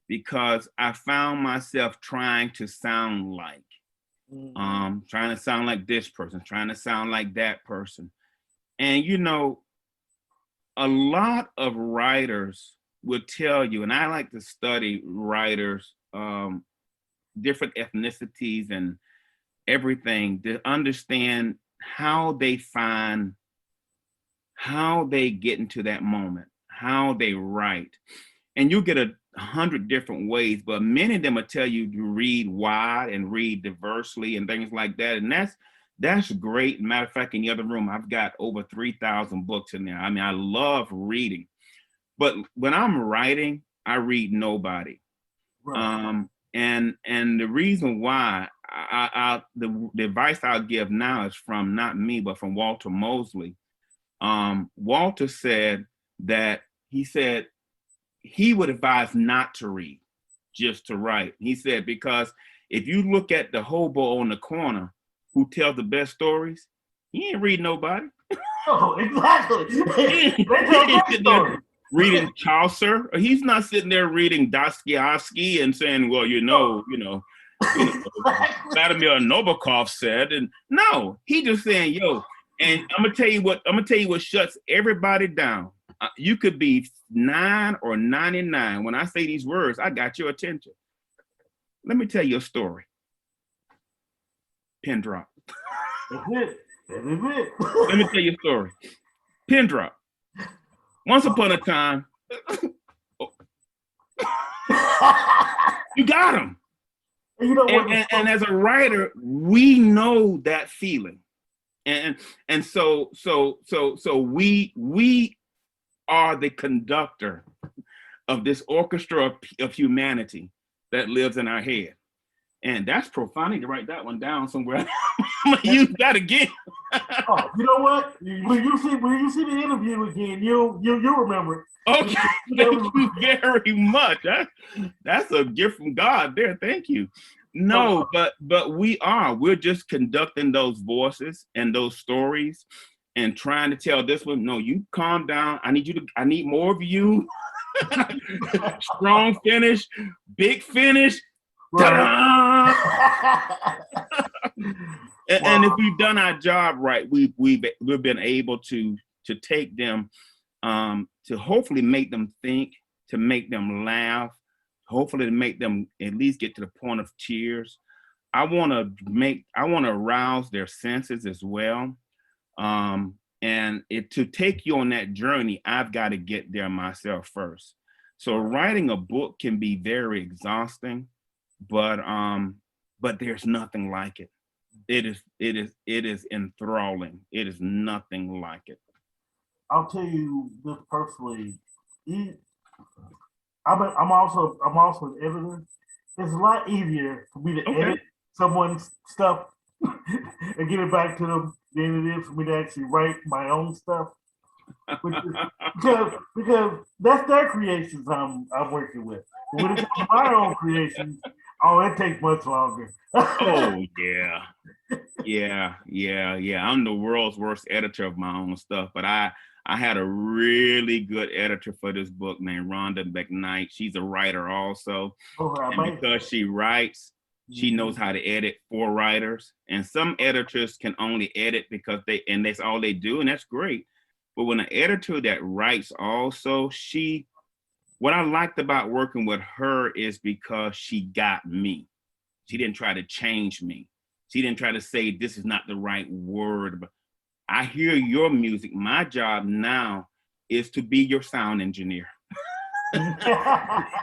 because I found myself trying to sound like, trying to sound like this person, trying to sound like that person. And a lot of writers will tell you, and I like to study writers different ethnicities and everything to understand how they get into that moment, how they write. And you get 100 different ways, but many of them will tell you to read wide and read diversely and things like that. And that's great. Matter of fact, in the other room, I've got over 3,000 books in there. I mean, I love reading, but when I'm writing, I read nobody. Right. And the reason why the advice I'll give now is from not me, but from Walter Mosley. Walter said that he would advise not to read, just to write. He said, because if you look at the hobo on the corner who tells the best stories, he ain't read nobody. Oh, exactly. They tell reading Chaucer. He's not sitting there reading Dostoevsky and saying, well, Vladimir Nabokov said, and no, he just saying, yo, and I'm gonna tell you what shuts everybody down. You could be 9 or 99. When I say these words, I got your attention. Let me tell you a story. Pin drop. That's it. That is it. Let me tell you a story. Pin drop. Once upon a time, you got him. And as a writer, we know that feeling. And so we are the conductor of this orchestra of humanity that lives in our head. And that's profound. I need to write that one down somewhere. I'm gonna use that again. Oh, you know what? When you see the interview again, you'll remember it. Okay, thank you very much. That's a gift from God there. Thank you. No, but we're just conducting those voices and those stories and trying to tell this one, no, you calm down. I need more of you. Strong finish, big finish. Right. And if we've done our job right, we've been able to take them to hopefully make them think, to make them laugh, hopefully to make them at least get to the point of tears. I want to arouse their senses as well. And to take you on that journey, I've got to get there myself first. So writing a book can be very exhausting, but there's nothing like it. It is enthralling. It is nothing like it. I'll tell you this personally. I'm also an editor. It's a lot easier for me to edit someone's stuff and get it back to them than it is for me to actually write my own stuff. Because that's their creations I'm working with. But when it comes to my own creations, it takes much longer. Oh yeah. I'm the world's worst editor of my own stuff, but I had a really good editor for this book named Rhonda McKnight. She's a writer also. And because she writes, she knows how to edit for writers. And some editors can only edit because that's all they do, and that's great. But when an editor that writes also, what I liked about working with her is because she got me. She didn't try to change me. She didn't try to say, this is not the right word. But I hear your music. My job now is to be your sound engineer.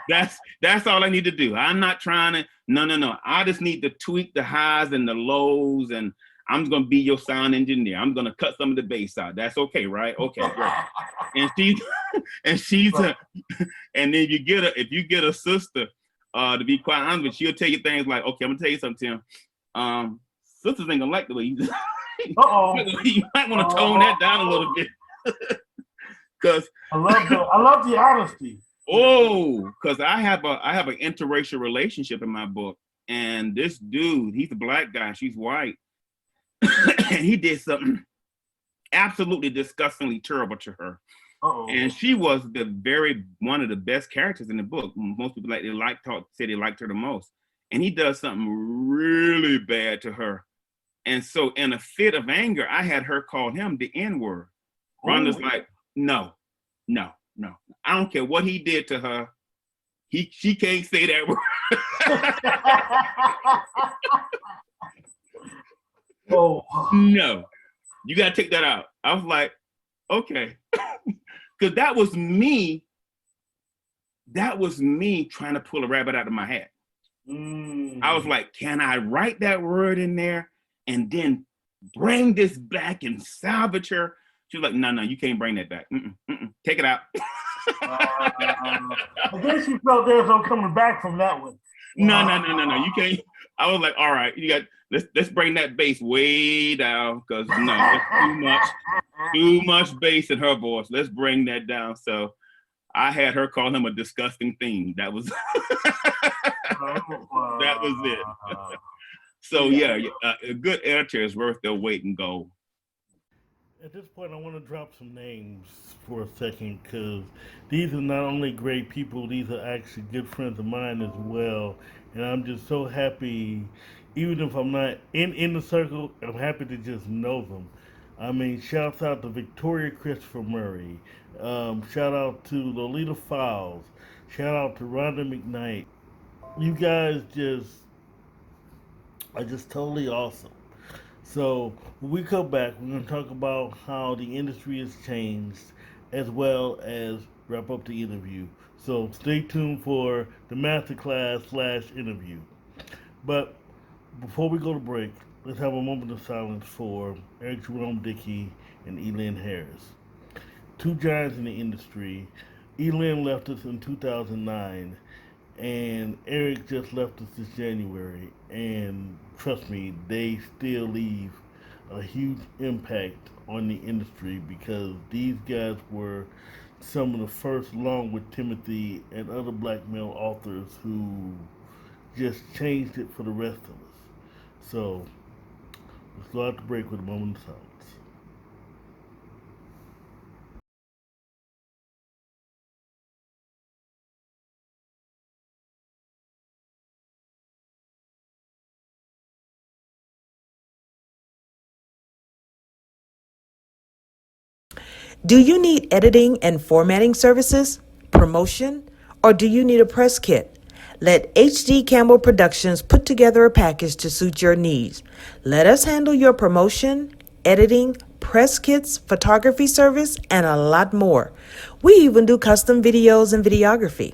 That's all I need to do. I'm not trying to, no. I just need to tweak the highs and the lows, and I'm just gonna be your sound engineer. I'm gonna cut some of the bass out. That's okay, right? Okay, great. And then if you get a sister, to be quite honest with you, she'll tell you things like, okay, I'm gonna tell you something, Tim. Sisters ain't gonna like the way you you might want to tone that down a little bit. Cause I love the honesty. Oh, because I have an interracial relationship in my book, and this dude, he's a black guy, she's white, and he did something absolutely disgustingly terrible to her. And she was one of the best characters in the book. Most people said they liked her the most, and he does something really bad to her. And so, in a fit of anger, I had her call him the N-word. Rhonda's like, no. I don't care what he did to her. She can't say that word. Oh. No, you gotta take that out. I was like, okay. Because that was me trying to pull a rabbit out of my hat. I was like, can I write that word in there and then bring this back and salvage her? She was like, no, you can't bring that back. Take it out. I guess you felt there was no coming back from that one. No, you can't. I was like, all right, you got let's bring that bass way down, because no, it's too much bass in her voice. Let's bring that down. So I had her call him a disgusting thing. That was that was it. So yeah, a good editor is worth their weight in gold. At this point, I want to drop some names for a second, because these are not only great people, these are actually good friends of mine as well. And I'm just so happy, even if I'm not in the circle, I'm happy to just know them. I mean, shouts out to Victoria Christopher Murray. Shout out to Lolita Fowles. Shout out to Rhonda McKnight. You guys are just totally awesome. So when we come back, we're going to talk about how the industry has changed, as well as wrap up the interview. So stay tuned for the masterclass / interview. But before we go to break, let's have a moment of silence for Eric Jerome Dickey and Elin Harris, two giants in the industry. Elin left us in 2009, and Eric just left us this January. And trust me, they still leave a huge impact on the industry, because these guys were some of the first, along with Timothy and other black male authors, who just changed it for the rest of us. So let's go out to break with a moment of silence. Do you need editing and formatting services, promotion, or do you need a press kit? Let HD Campbell Productions put together a package to suit your needs. Let us handle your promotion, editing, press kits, photography service, and a lot more. We even do custom videos and videography.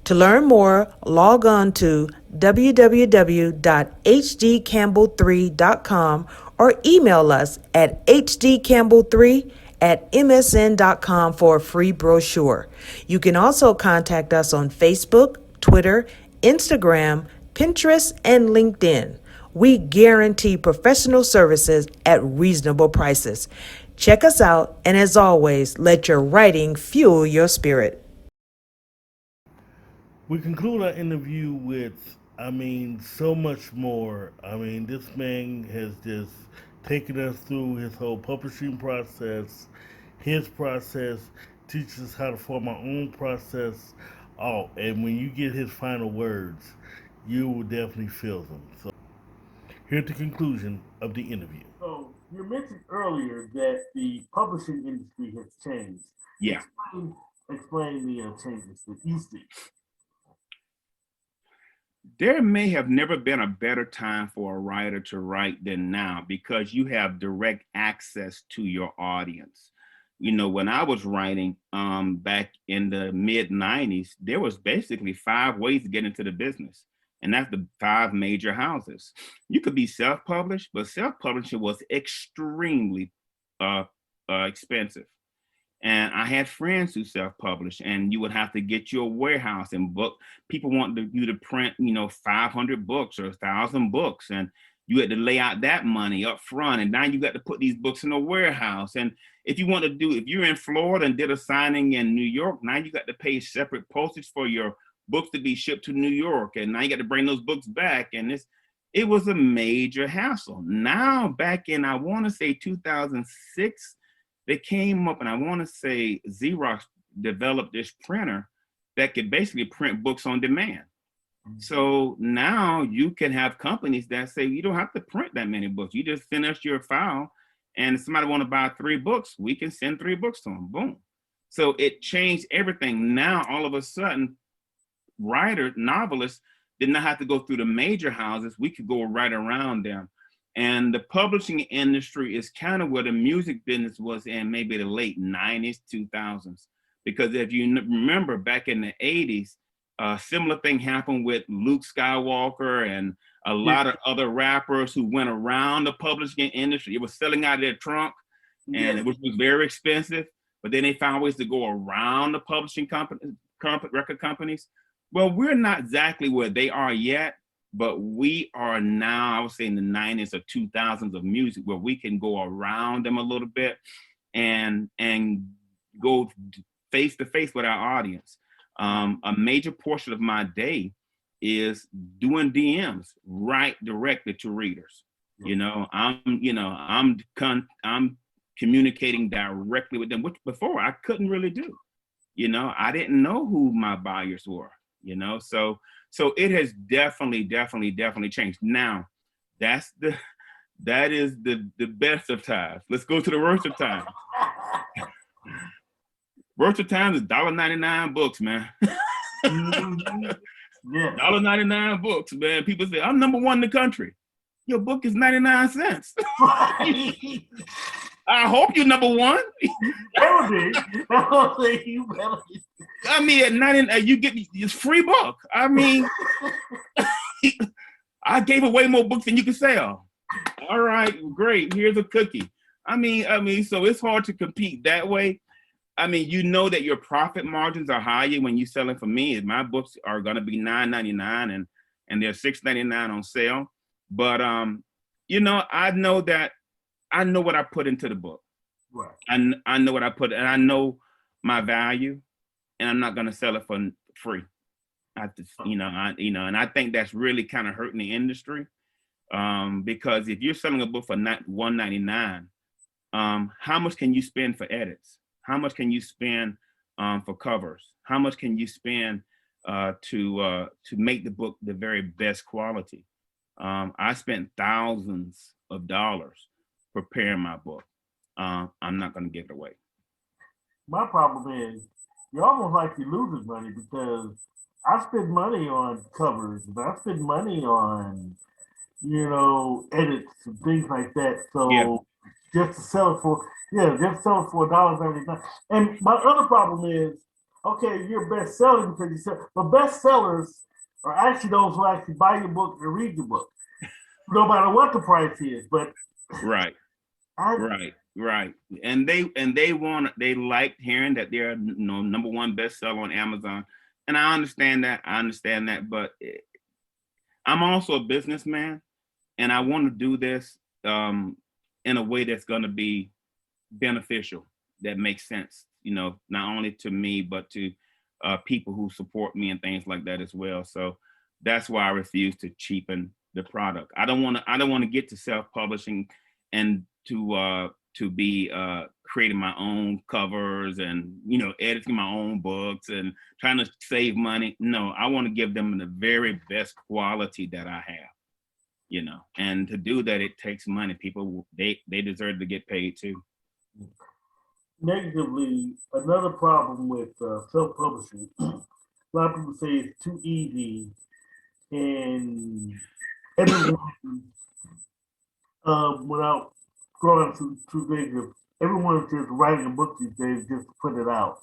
To learn more, log on to www.hdcampbell3.com or email us at hdcampbell3@msn.com for a free brochure. You can also contact us on Facebook, Twitter, Instagram, Pinterest, and LinkedIn. We guarantee professional services at reasonable prices. Check us out, and as always, let your writing fuel your spirit. We conclude our interview with, so much more. This man has just taken us through his whole publishing process, his process, teaches us how to form our own process. Oh, and when you get his final words, you will definitely feel them. So, here's the conclusion of the interview. So you mentioned earlier that the publishing industry has changed. Yeah. Explain the changes that you see. There may have never been a better time for a writer to write than now, because you have direct access to your audience. You know, when I was writing back in the mid 90s, there was basically 5 ways to get into the business. And that's the 5 major houses. You could be self-published, but self-publishing was extremely expensive. And I had friends who self-published, and you would have to get your warehouse and book. People wanted you to print, 500 books or 1,000 books, and you had to lay out that money up front. And now you got to put these books in a warehouse. And if you're in Florida and did a signing in New York, now you got to pay separate postage for your books to be shipped to New York. And now you got to bring those books back. And it was a major hassle. Now, back in, I want to say 2006, they came up, and I want to say Xerox developed this printer that could basically print books on demand. So now you can have companies that say you don't have to print that many books. You just send us your file, and if somebody want to buy 3 books, we can send 3 books to them. Boom. So it changed everything. Now, all of a sudden, writers, novelists did not have to go through the major houses. We could go right around them. And the publishing industry is kind of where the music business was in maybe the late 90s, 2000s. Because if you remember back in the 80s, a similar thing happened with Luke Skywalker and a lot of other rappers who went around the publishing industry. It was selling out of their trunk, and it was very expensive. But then they found ways to go around the publishing record companies. Well, we're not exactly where they are yet, but we are now, I would say in the 90s or 2000s of music, where we can go around them a little bit and go face to face with our audience. A major portion of my day is doing DMs right directly to readers. You know, I'm communicating directly with them, which before I couldn't really do. You know, I didn't know who my buyers were, you know, so it has definitely changed. Now, that is the best of times. Let's go to the worst of times. Worst of times is $1.99 books, man. $1.99 books, man. People say, I'm #1 in the country. Your book is 99 cents. I hope you're #1. I mean, at 99, you get this free book. I mean, I gave away more books than you can sell. All right, great. Here's a cookie. I mean, so it's hard to compete that way. I mean, you know that your profit margins are higher when you're selling. For me, my books are gonna be $9.99 and they're $6.99 on sale. But you know, I know what I put into the book. Right. And I know what I put, and I know my value, and I'm not gonna sell it for free. I just, and I think that's really kind of hurting the industry. Because if you're selling a book for $1.99, how much can you spend for edits? How much can you spend for covers? How much can you spend to make the book the very best quality? I spent thousands of dollars preparing my book. I'm not going to give it away. My problem is you're almost like you're losing money, because I spend money on covers and I spend money on, edits and things like that. So just to sell it for $1.99. And my other problem is, okay, you're best selling because you sell, but best sellers are actually those who actually buy your book and read your book, no matter what the price is. But right. And they like hearing that they're #1 bestseller on Amazon. And I understand that, but I'm also a businessman, and I want to do this in a way that's going to be beneficial, that makes sense, not only to me, but to people who support me and things like that as well. So that's why I refuse to cheapen the product. I don't want to get to self-publishing and to be creating my own covers and editing my own books and trying to save money. No, I want to give them the very best quality that I have, and to do that, it takes money. People, they deserve to get paid too. Negatively, another problem with self-publishing, a lot of people say it's too easy, and everyone, without going too negative, everyone is just writing a book these days just to put it out.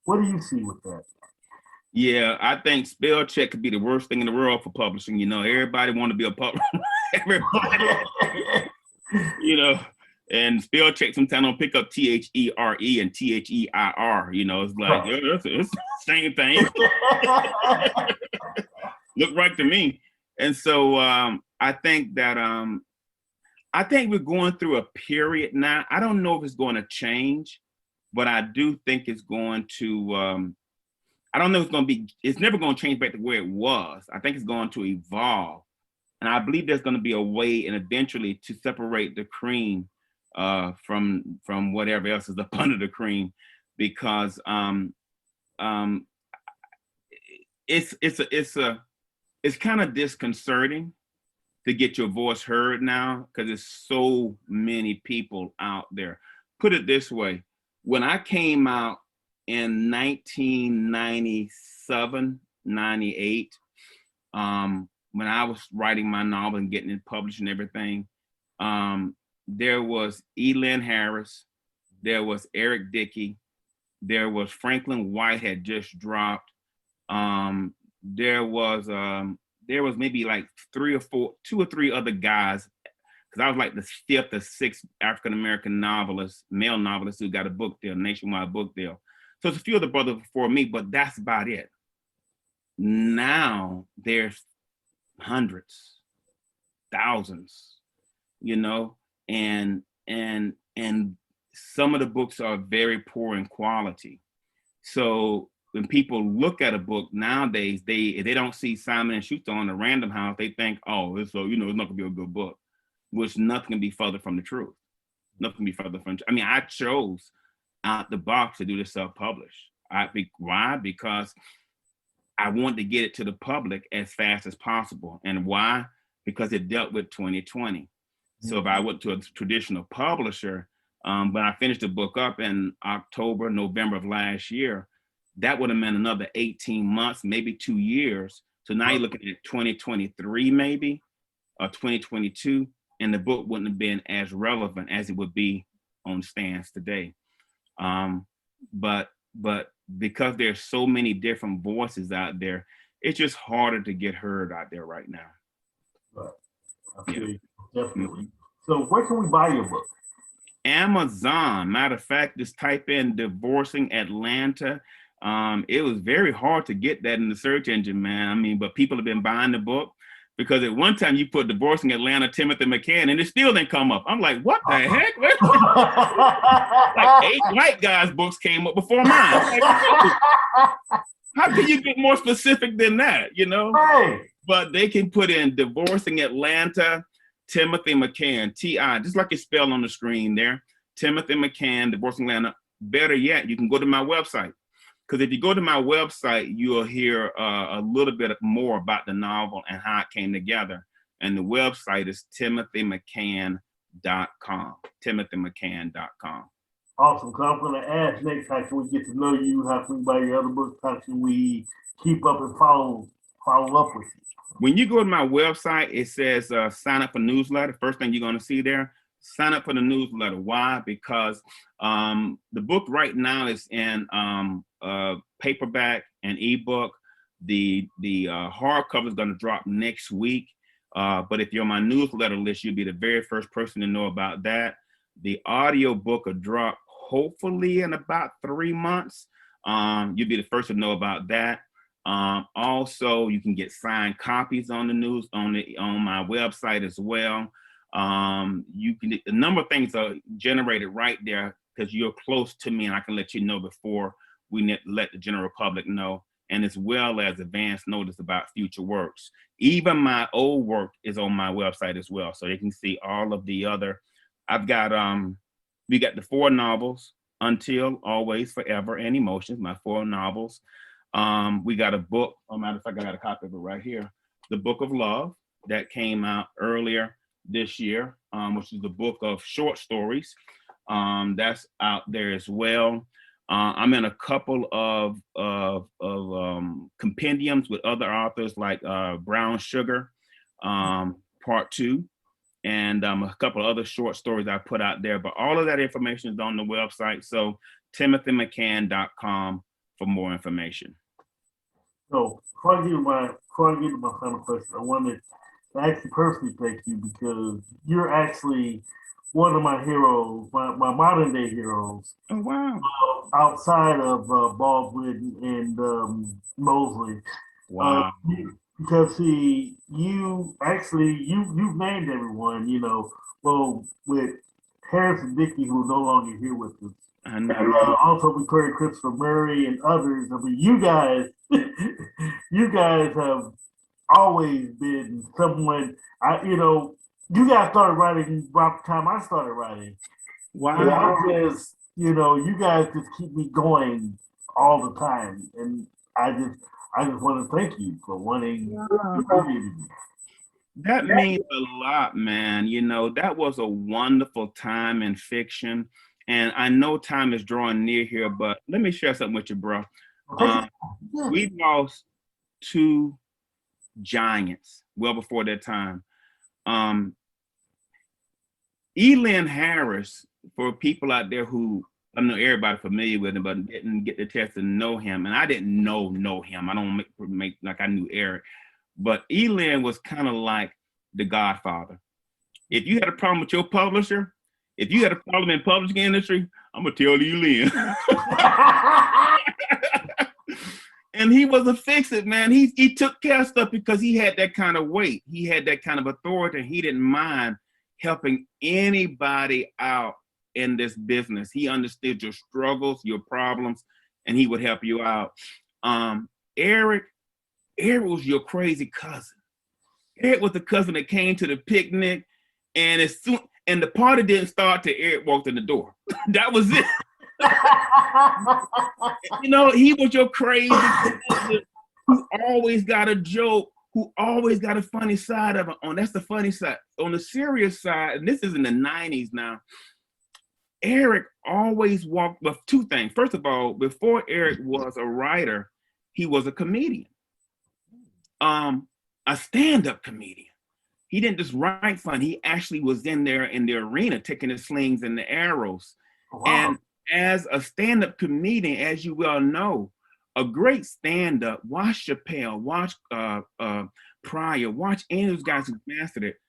What do you see with that? Yeah, I think spell check could be the worst thing in the world for publishing. Everybody want to be a publisher. Everybody, and spell check sometimes don't pick up THERE and THEIR. It's like, it's the same thing. Look right to me. And so I think that I think we're going through a period now. I don't know if it's going to change, but I do think it's going to. I don't know if it's never going to change back to where it was. I think it's going to evolve. And I believe there's going to be a way and eventually to separate the cream from whatever else is up under the cream, because it's kind of disconcerting to get your voice heard now, because there's so many people out there. Put it this way, when I came out in 1997, 98, when I was writing my novel and getting it published and everything, there was Elin Harris, there was Eric Dickey, there was Franklin White had just dropped. There was maybe like two or three other guys, because I was like the fifth or sixth African-American novelist, male novelist who got a book deal, nationwide book deal. So it's a few other brothers before me, but that's about it. Now there's hundreds, thousands, you know, and some of the books are very poor in quality. So when people look at a book nowadays, if they don't see Simon and Schuster on the Random House, they think, oh, it's not gonna be a good book, which nothing can be further from the truth. Nothing can be further from. I mean, I chose out the box to do the self-publish. Why? Because I wanted to get it to the public as fast as possible. And why? Because it dealt with 2020. So if I went to a traditional publisher, when I finished the book up in October, November of last year, that would have meant another 18 months, maybe 2 years. So now you're looking at 2023 maybe, or 2022, and the book wouldn't have been as relevant as it would be on stands today. But because there's so many different voices out there, it's just harder to get heard out there right now. Right. Okay. Yeah. Definitely. So where can we buy your book? Amazon. Matter of fact, just type in Divorcing Atlanta. It was very hard to get that in the search engine, man. I mean, but people have been buying the book, because at one time you put Divorcing Atlanta, Timothy McCann, and it still didn't come up. I'm like, what the heck? Like 8 white guys' books came up before mine. Like, how can you get more specific than that, you know? Right. But they can put in Divorcing Atlanta, Timothy McCann, T-I, just like it's spelled on the screen there. Timothy McCann, Divorcing Atlanta. Better yet, you can go to my website. Because if you go to my website, you'll hear a little bit more about the novel and how it came together. And the website is timothymccann.com. timothymccann.com. Awesome. So I'm going to ask next, how can we get to know you? How can we buy your other books? How can we keep up and follow up with you? When you go to my website, it says sign up for newsletter. First thing you're going to see there, sign up for the newsletter. Why? Because the book right now is in paperback and ebook. The hardcover is going to drop next week. But if you're on my newsletter list, you'll be the very first person to know about that. The audio book will drop hopefully in about 3 months. You'll be the first to know about that. Also, you can get signed copies on the news on my website as well. You can, a number of things are generated right there because you're close to me, and I can let you know before we let the general public know, and as well as advance notice about future works. Even my old work is on my website as well, so you can see all of the other. I've got we got the 4 novels, Until, Always, Forever, and Emotions, my 4 novels. We got a book, matter of fact, I got a copy of it right here, The Book of Love, that came out earlier this year, which is the book of short stories. That's out there as well. I'm in a couple of compendiums with other authors like Brown Sugar, Part 2, and a couple of other short stories I put out there. But all of that information is on the website. So timothymccann.com for more information. So before I get to my final question, I wanted to actually personally thank you, because you're actually one of my heroes, my modern day heroes. Oh, wow. Outside of Baldwin and Mosley. Wow. Because you've named everyone, well, with Harris and Dickey, who are no longer here with us. I know. And also with Christopher Murray and others. I mean, you guys have always been someone, you guys started writing about the time I started writing. Wow. And I just, you guys just keep me going all the time. And I just want to thank you for wanting to. That means a lot, man. That was a wonderful time in fiction. And I know time is drawing near here, but let me share something with you, bro. We lost two giants well before their time. Elin Harris, for people out there who, I know everybody familiar with him, but didn't get the chance to know him, and I didn't know him. I don't make like I knew Eric, but Elin was kind of like the Godfather. If you had a problem with your publisher, if you had a problem in the publishing industry, I'm gonna tell Elin. And he was a fix-it, man. He took care of stuff because he had that kind of weight. He had that kind of authority. He didn't mind helping anybody out in this business. He understood your struggles, your problems, and he would help you out. Eric was your crazy cousin. Eric was the cousin that came to the picnic, and the party didn't start till Eric walked in the door. That was it. You know, he was your crazy cousin who always got a joke, who always got a funny side of it. That's the funny side. On the serious side, and this is in the 90s now, Eric always walked with two things. First of all, before Eric was a writer, he was a comedian, a stand-up comedian. He didn't just write fun. He actually was in there in the arena taking the slings and the arrows. Wow. And as a stand-up comedian, as you well know, a great stand-up, watch Chappelle, watch Pryor, watch any of those guys who mastered it,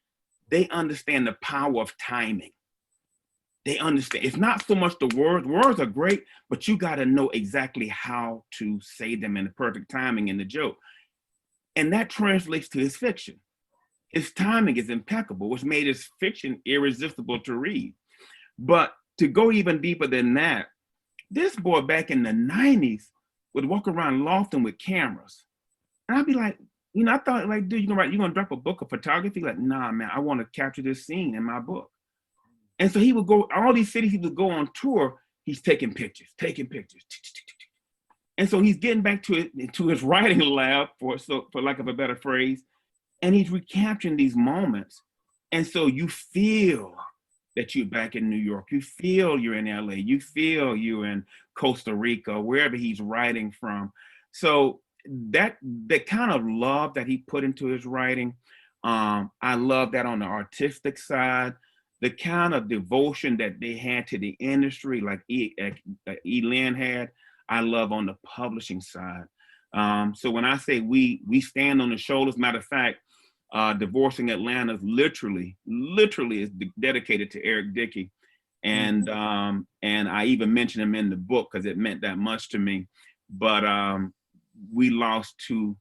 they understand the power of timing. They understand. It's not so much the words. Words are great, but you got to know exactly how to say them in the perfect timing in the joke. And that translates to his fiction. His timing is impeccable, which made his fiction irresistible to read. But to go even deeper than that, this boy back in the 90s would walk around Lofton with cameras. And I'd be like, you know, I thought like, dude, you're gonna drop a book of photography? Like, nah, man, I want to capture this scene in my book. And so he would go, all these cities he would go on tour, he's taking pictures. And so he's getting back to his writing lab, for lack of a better phrase, and he's recapturing these moments. And so you feel that you're back in New York, you feel you're in LA, you feel you're in Costa Rica, wherever he's writing from. So that kind of love that he put into his writing, I love that on the artistic side. The kind of devotion that they had to the industry, like Elin had, I love on the publishing side. So when I say we stand on the shoulders, matter of fact, Divorcing Atlanta is literally is dedicated to Eric Dickey. And I even mentioned him in the book because it meant that much to me. But we lost two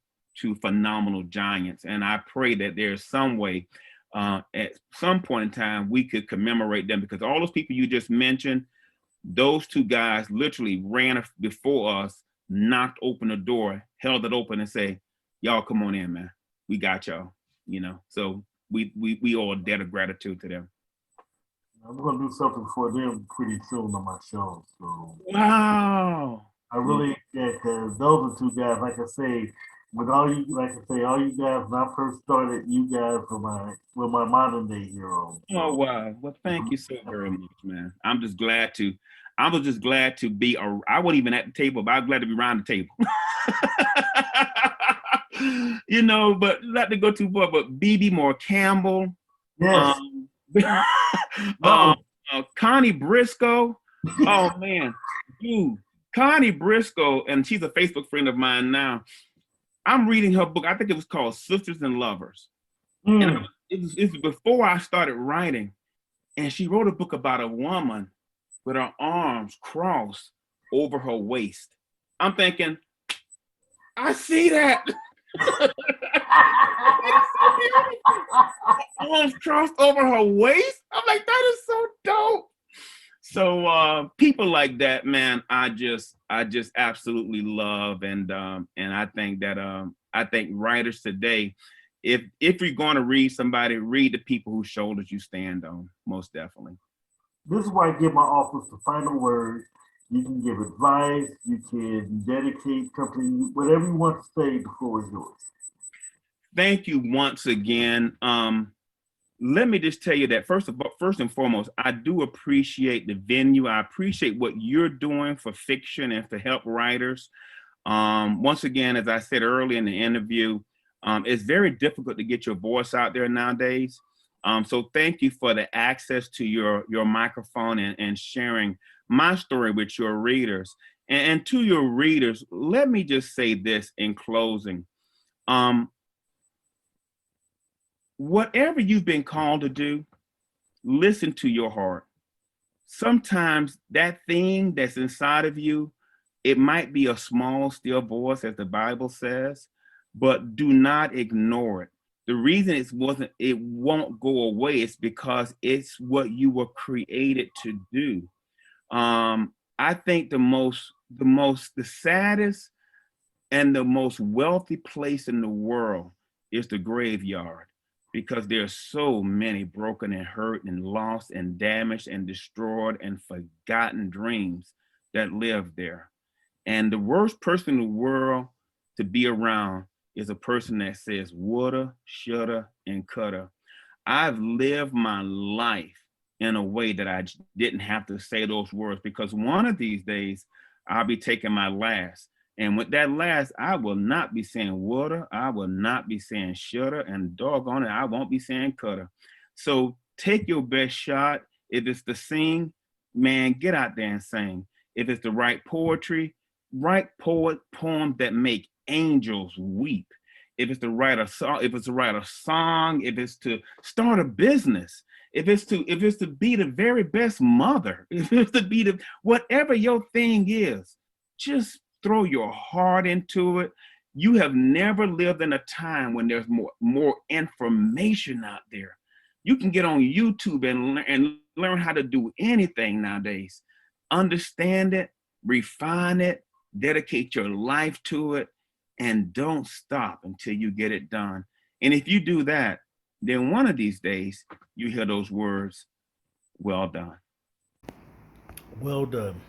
phenomenal giants. And I pray that there's some way at some point in time we could commemorate them, because all those people you just mentioned, those two guys literally ran before us, knocked open the door, held it open and say, y'all come on in, man. We got y'all, you know. So we owe a debt of gratitude to them. I'm gonna do something for them pretty soon on my show. So wow. I really because those are two guys, like I say, with all you guys, when I first started, you guys were my modern day heroes. So. Oh wow. Well, thank you so very much, man. I was just glad to be I wasn't even at the table, but I'm glad to be around the table. You know, but not to go too far, but B.B. Moore Campbell. Yes. Connie Briscoe. Oh man, dude, Connie Briscoe, and she's a Facebook friend of mine now. I'm reading her book. I think it was called Sisters and Lovers. And it was before I started writing. And she wrote a book about a woman with her arms crossed over her waist. I'm thinking, I see that. Arms crossed over her waist. I'm like, that is so dope. So people like that, man, I just absolutely love, and I think that I think writers today, if you're going to read somebody, read the people whose shoulders you stand on, most definitely. This is why I give my office the final word. You can give advice, you can dedicate something, whatever you want to say, the floor is yours. Thank you once again. Let me just tell you that first and foremost, I do appreciate the venue. I appreciate what you're doing for fiction and to help writers. Once again, as I said earlier in the interview, it's very difficult to get your voice out there nowadays. So thank you for the access to your microphone and sharing my story with your readers. And to your readers, let me just say this in closing. Whatever you've been called to do, listen to your heart. Sometimes that thing that's inside of you, it might be a small, still voice, as the Bible says, but do not ignore it. The reason it won't go away is because it's what you were created to do. I think the saddest and the most wealthy place in the world is the graveyard, because there's so many broken and hurt and lost and damaged and destroyed and forgotten dreams that live there. And the worst person in the world to be around is a person that says woulda, shoulda, and coulda. I've lived my life in a way that I didn't have to say those words, because one of these days I'll be taking my last. And with that last, I will not be saying woulda, I will not be saying shoulda, and doggone it, I won't be saying coulda. So take your best shot. If it's to sing, man, get out there and sing. If it's to write poetry, write poems that make angels weep. If it's to write a song, if it's to start a business, if it's to be the very best mother, if it's to be whatever your thing is, just throw your heart into it. You have never lived in a time when there's more information out there. You can get on YouTube and learn how to do anything nowadays. Understand it, refine it, dedicate your life to it, and don't stop until you get it done. And if you do that, then one of these days you hear those words, well done. Well done.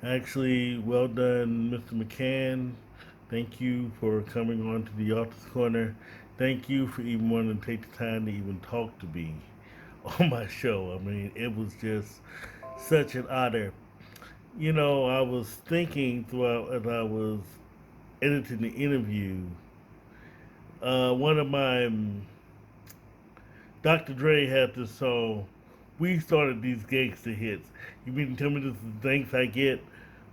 Actually, well done, Mr. McCann. Thank you for coming on to the Author's Corner. Thank you for even wanting to take the time to even talk to me on my show. I mean, it was just such an honor. You know, I was thinking throughout as I was editing the interview, one of my Dr. Dre had this song. We started these gangster hits. You mean to tell me this is the thanks I get?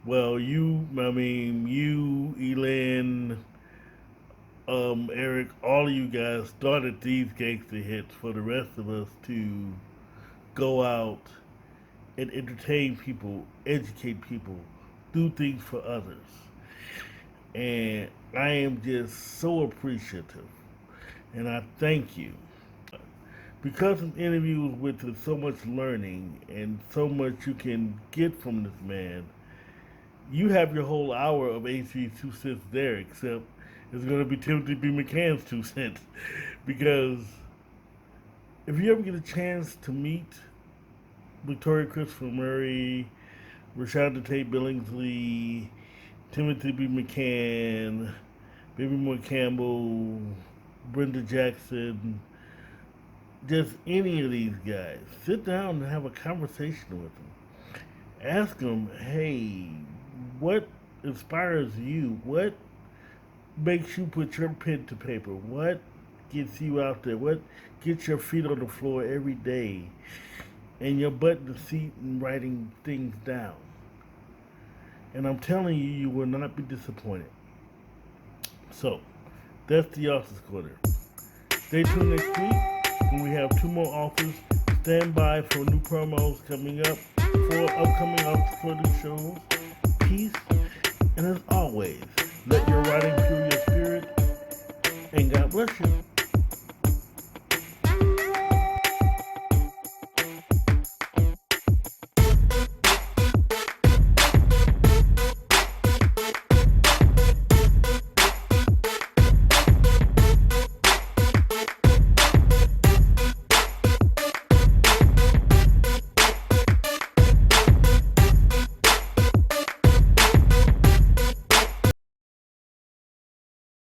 Well, you, Elin, Eric, all of you guys started these gangster hits for the rest of us to go out and entertain people, educate people, do things for others. And I am just so appreciative. And I thank you. Because this interview was with so much learning and so much you can get from this man, you have your whole hour of HV's 2 cents there, except it's going to be Timothy B. McCann's 2 cents. Because if you ever get a chance to meet Victoria Christopher Murray, Rashonda Tate Billingsley, Timothy B. McCann, Baby Moore Campbell, Brenda Jackson, just any of these guys, sit down and have a conversation with them. Ask them, hey, what inspires you? What makes you put your pen to paper? What gets you out there? What gets your feet on the floor every day and your butt in the seat and writing things down? And I'm telling you, you will not be disappointed. So, that's the Author's Corner. Stay tuned next week when we have 2 more authors. Stand by for new promos coming up for upcoming Author's Corner shows. Peace, and as always, let your writing fuel your spirit, and God bless you.